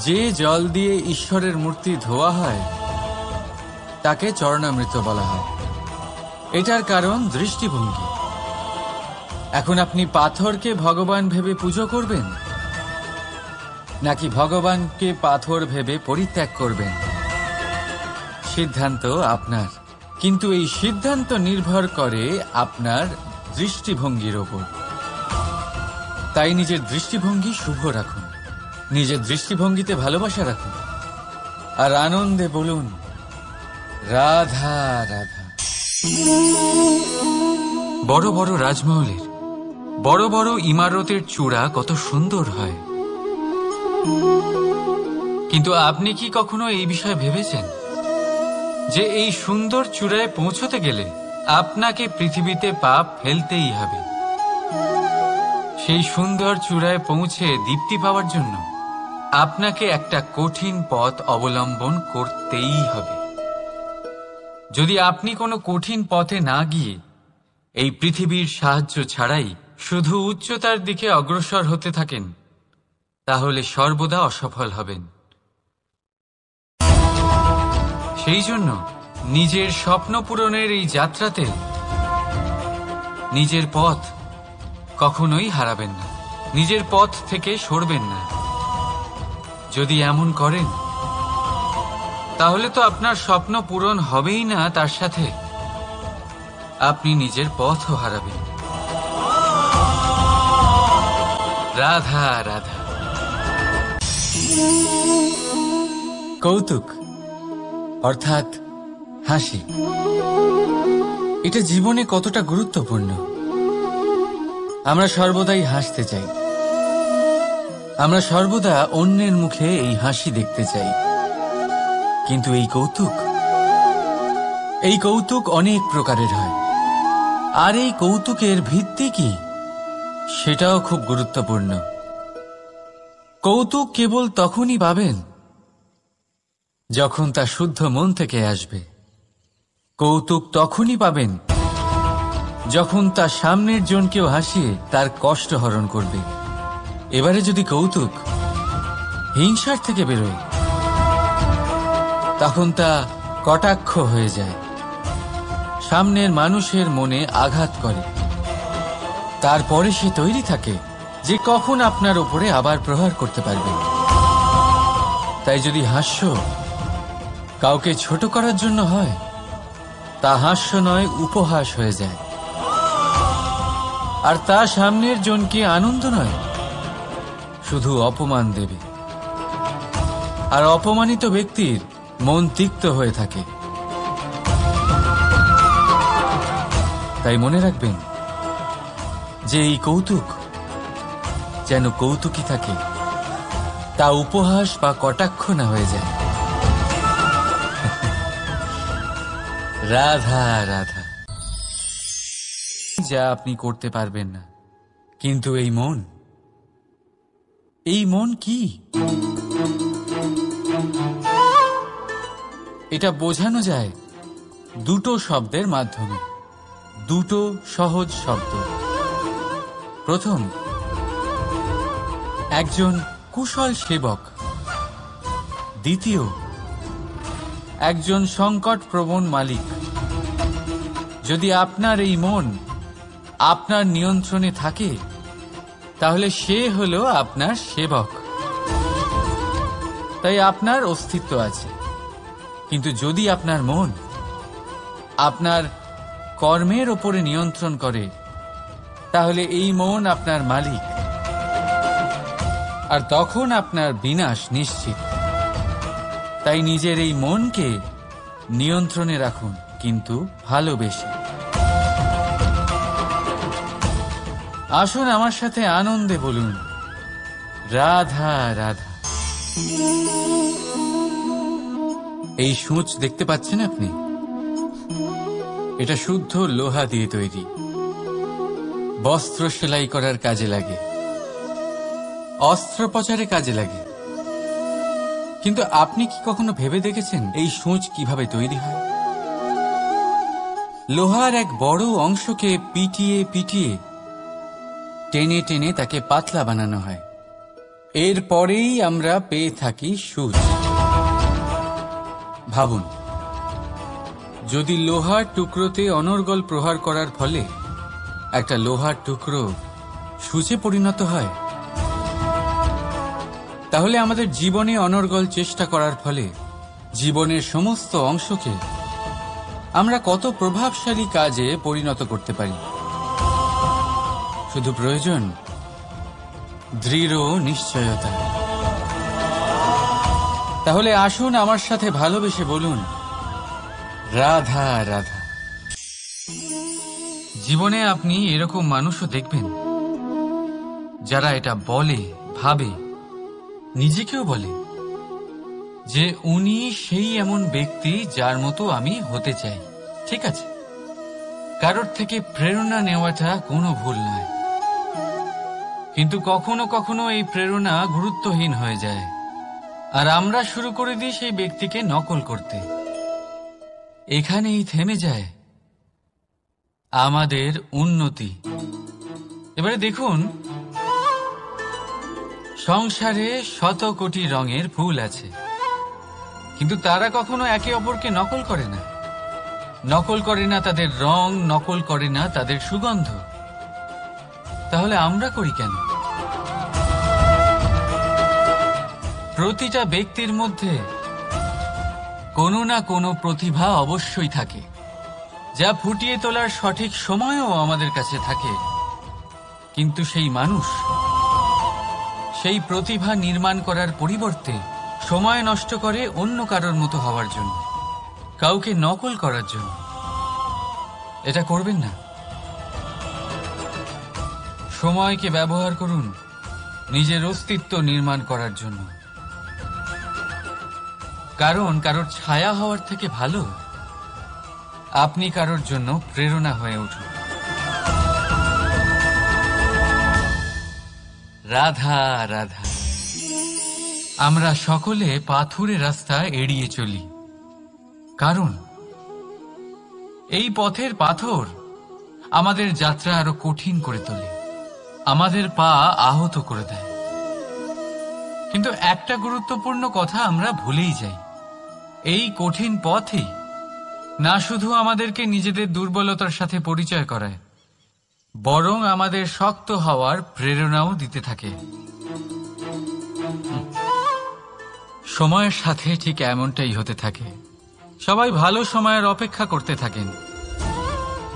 যে জল দিয়ে ঈশ্বরের মূর্তি ধোয়া হয় তাকে চরণামৃত বলা হয়। এটার কারণ দৃষ্টিভঙ্গি। এখন আপনি পাথরকে ভগবান ভেবে পুজো করবেন, নাকি ভগবানকে পাথর ভেবে পরিত্যাগ করবেন, সিদ্ধান্ত আপনার। কিন্তু এই সিদ্ধান্ত নির্ভর করে আপনার দৃষ্টিভঙ্গির ওপর। তাই নিজের দৃষ্টিভঙ্গি শুভ রাখুন, নিজের দৃষ্টিভঙ্গিতে ভালোবাসা রাখুন, আর আনন্দে বলুন রাধা রাধা। বড় বড় রাজমহলের বড় বড় ইমারতের চূড়া কত সুন্দর হয়, কিন্তু আপনি কি কখনো এই বিষয়ে ভেবেছেন যে এই সুন্দর চূড়ায় পৌঁছতে গেলে আপনাকে পৃথিবীতে পা ফেলতেই হবে? সেই সুন্দর চূড়ায় পৌঁছে দীপ্তি পাওয়ার জন্য আপনাকে একটা কঠিন পথ অবলম্বন করতেই হবে। যদি আপনি কোনো কঠিন পথে না গিয়ে এই পৃথিবীর সাহায্য ছাড়াই শুধু উচ্চতার দিকে অগ্রসর হতে থাকেন, তাহলে সর্বদা অসফল হবেন। সেই জন্য নিজের স্বপ্ন পূরণের এই যাত্রাতে নিজের পথ কখনোই হারাবেন না, নিজের পথ থেকে সরবেন না। যদি এমন করেন তাহলে তো আপনার স্বপ্ন পূরণ হবেই না, তার সাথে আপনি নিজের পথও হারাবেন। রাধা রাধা। কৌতুক অর্থাৎ হাসি, এটা জীবনে কতটা গুরুত্বপূর্ণ। আমরা সর্বদাই হাসতে চাই, আমরা সর্বদা অন্যের মুখে এই হাসি দেখতে চাই। কিন্তু এই কৌতুক অনেক প্রকারের হয়, আর এই কৌতুকের ভিত্তি কি সেটাও খুব গুরুত্বপূর্ণ। কৌতুক কেবল তখনই পাবেন যখন তা শুদ্ধ মন থেকে আসবে। কৌতুক তখনই পাবেন যখন তা সামনের জনকেও হাসিয়ে তার কষ্ট হরণ করবে। এবারে যদি কৌতুক হিংসার থেকে বেরোয়, তখন তা কটাক্ষ হয়ে যায়, সামনের মানুষের মনে আঘাত করে। তারপরে সে তৈরি থাকে যে কখন আপনার উপরে আবার প্রহার করতে পারবে। তাই যদি হাস্য কাউকে ছোট করার জন্য হয়, তা হাস্য নয়, উপহাস হয়ে যায়। আর তা সামনের জনকে আনন্দ নয়, শুধু অপমান দেবে। আর অপমানিত ব্যক্তির মন তিক্ত হয়ে থাকে। তাই মনে রাখবেন যে এই কৌতুক যেন কৌতুকই থাকে, তা উপহাস বা কটাক্ষ না হয়ে যায়। রাধা রাধা। যা আপনি করতে পারবেন না, কিন্তু এই মন কি? এটা বোঝানো যায় দুটো শব্দের মাধ্যমে, দুটো সহজ শব্দ। প্রথম, একজন কুশল সেবক। দ্বিতীয়, একজন সংকট প্রবণ মালিক। যদি আপনার এই মন আপনার নিয়ন্ত্রণে থাকে, তাহলে সে হলো আপনার সেবক। তাই আপনার অস্তিত্ব আছে। কিন্তু যদি আপনার মন আপনার কর্মের ওপরে নিয়ন্ত্রণ করে, তাহলে এই মন আপনার মালিক, আর তখন আপনার বিনাশ নিশ্চিত। তাই নিজের এই মনকে নিয়ন্ত্রণে রাখুন, কিন্তু ভালোবেসে। আসুন আমার সাথে আনন্দে বলুন রাধা রাধা। এই সূঁচ দেখতে পাচ্ছেন আপনি? এটা শুদ্ধ লোহা দিয়ে তৈরি, বস্ত্র সেলাই করার কাজে লাগে, অস্ত্রোপচারে কাজে লাগে। কিন্তু আপনি কি কখনো ভেবে দেখেছেন এই সূঁচ কিভাবে তৈরি হয়? লোহার এক বড় অংশকে পিটিয়ে পিটিয়ে টেনে টেনে তাকে পাতলা বানানো হয়। এরপরেই আমরা পেয়ে থাকি সূঁচ। ভাবুন, যদি লোহার টুকরোতে অনর্গল প্রহার করার ফলে একটা লোহার টুকরো সূঁচে পরিণত হয়, তাহলে আমাদের জীবনে অনর্গল চেষ্টা করার ফলে জীবনের সমস্ত অংশকে আমরা কত প্রভাবশালী কাজে পরিণত করতে পারি। শুধু প্রয়োজন দৃঢ় নিশ্চয়তা। তাহলে আসুন আমার সাথে ভালোবেসে বলুন, রাধা রাধা। জীবনে আপনি এরকম মানুষও দেখবেন যারা এটা বলে, ভাবে, নিজেকেও বলে যে উনি সেই এমন ব্যক্তি যার মতো আমি হতে চাই। ঠিক আছে, কারোর থেকে প্রেরণা নেওয়াটা কোনো ভুল নয়, কিন্তু কখনো কখনো এই প্রেরণা গুরুত্বহীন হয়ে যায় আর আমরা শুরু করে দিই সেই ব্যক্তিকে নকল করতে। এখানেই থেমে যায় আমাদের উন্নতি। এবারে দেখুন, সংসারে শত কোটি রঙের ফুল আছে, কিন্তু তারা কখনো একে অপরকে নকল করে না। নকল করে না তাদের রং, নকল করে না তাদের সুগন্ধ। তাহলে আমরা করি কেন? প্রতিটা ব্যক্তির মধ্যে কোনো না কোনো প্রতিভা অবশ্যই থাকে, যা ফুটিয়ে তোলার সঠিক সময়ও আমাদের কাছে থাকে। কিন্তু সেই মানুষ সেই প্রতিভা নির্মাণ করার পরিবর্তে সময় নষ্ট করে অন্য কারোর মতো হওয়ার জন্য, কাউকে নকল করার জন্য। এটা করবেন না। সময়কে ব্যবহার করুন নিজের অস্তিত্ব নির্মাণ করার জন্য। কারণ কারোর ছায়া হওয়ার থেকে ভালো আপনি কারোর জন্য প্রেরণা হয়ে উঠুন। রাধা রাধা। আমরা সকলে পাথুরে রাস্তা এড়িয়ে চলি, কারণ এই পথের পাথর আমাদের যাত্রা আরো কঠিন করে তোলে, আমাদের পা আহত করে দেয়। কিন্তু একটা গুরুত্বপূর্ণ কথা আমরা ভুলেই যাই, এই কঠিন পথই না শুধু আমাদেরকে নিজেদের দুর্বলতার সাথে পরিচয় করায়, বরং আমাদের শক্ত হওয়ার প্রেরণাও দিতে থাকে। সময়ের সাথে ঠিক এমনটাই হতে থাকে। সবাই ভালো সময়ের অপেক্ষা করতে থাকেন,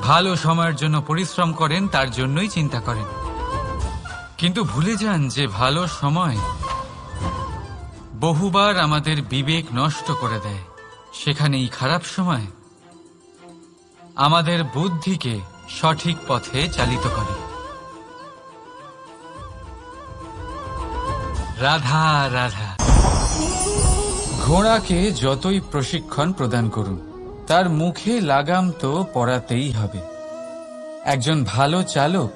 ভালো সময়ের জন্য পরিশ্রম করেন, তার জন্যই চিন্তা করেন, কিন্তু ভুলে যান যে ভালো সময় বহুবার আমাদের বিবেক নষ্ট করে দেয়। সেখানেই খারাপ সময় আমাদের বুদ্ধিকে সঠিক পথে চালিত করে। রাধা রাধা। ঘোড়াকে যতই প্রশিক্ষণ প্রদান করুন, তার মুখে লাগাম তো পরাতেই হবে। একজন ভালো চালক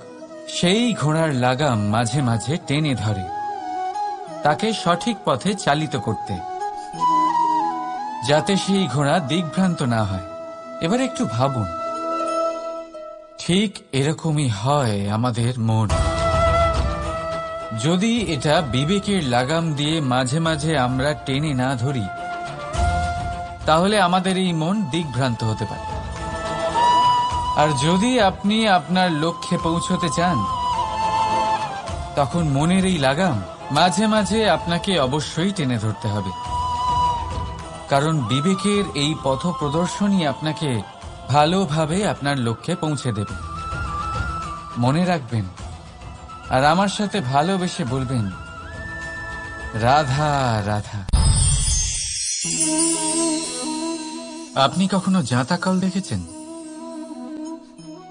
সেই ঘোড়ার লাগাম মাঝে মাঝে টেনে ধরে, তাকে সঠিক পথে চালিত করতে, যাতে সেই ঘোড়া দিগ্ভ্রান্ত না হয়। এবার একটু ভাবুন, ঠিক এরকমই হয় আমাদের মন। যদি এটা বিবেকের লাগাম দিয়ে মাঝে মাঝে আমরা টেনে না ধরি, তাহলে আমাদের এই মন দিগ্ভ্রান্ত হতে পারে। আর যদি আপনি আপনার লক্ষ্যে পৌঁছতে চান, তখন মনের এই লাগাম মাঝে মাঝে আপনাকে অবশ্যই টেনে ধরতে হবে, কারণ বিবেকের এই পথ প্রদর্শনই আপনাকে ভালোভাবে আপনার লক্ষ্যে পৌঁছে দেবে। মনে রাখবেন আর আমার সাথে ভালোবেসে বলবেন, রাধা রাধা। আপনি কখনো জাঁতাকল দেখেছেন?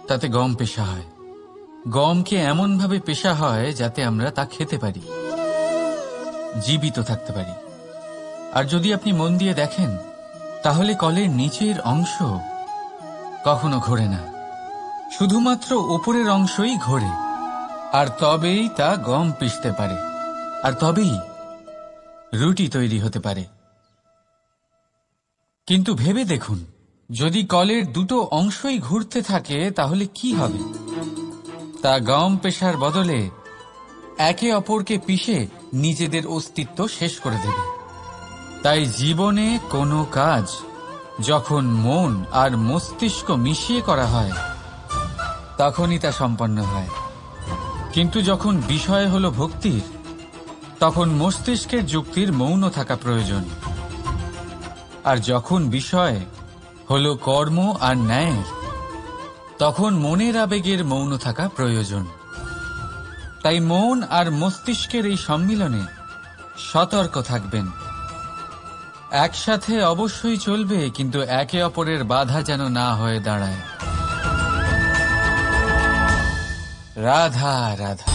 তাতে গম পেশা হয়। গমকে এমনভাবে পেশা হয় যাতে আমরা তা খেতে পারি, জীবিত থাকতে পারি। আর যদি আপনি মন দিয়ে দেখেন, তাহলে কলের নিচের অংশ কখনো ঘোরে না, শুধুমাত্র উপরের অংশই ঘোরে। আর তবেই তা গম পিষতে পারে, আর তবেই রুটি তৈরি হতে পারে। কিন্তু ভেবে দেখুন, যদি কলের দুটো অংশই ঘুরতে থাকে তাহলে কি হবে? তা গম পেশার বদলে একে অপরকে পিষে নিজেদের অস্তিত্ব শেষ করে দেবে। তাই জীবনে কোনো কাজ যখন মন আর মস্তিষ্ক মিশিয়ে করা হয়, তখনই তা সম্পন্ন হয়। কিন্তু যখন বিষয় হলো ভক্তির, তখন মস্তিষ্কের যুক্তির মৌন থাকা প্রয়োজন। আর যখন বিষয় হলো কর্ম আর ন্যায়ের, তখন মনের আবেগের মৌন থাকা প্রয়োজন। তাই মন আর মস্তিষ্কের এই সম্মিলনে সতর্ক থাকবেন। একসাথে অবশ্যই চলবে, কিন্তু একে অপরের বাধা যেন না হয়ে দাঁড়ায়। রাধা রাধা।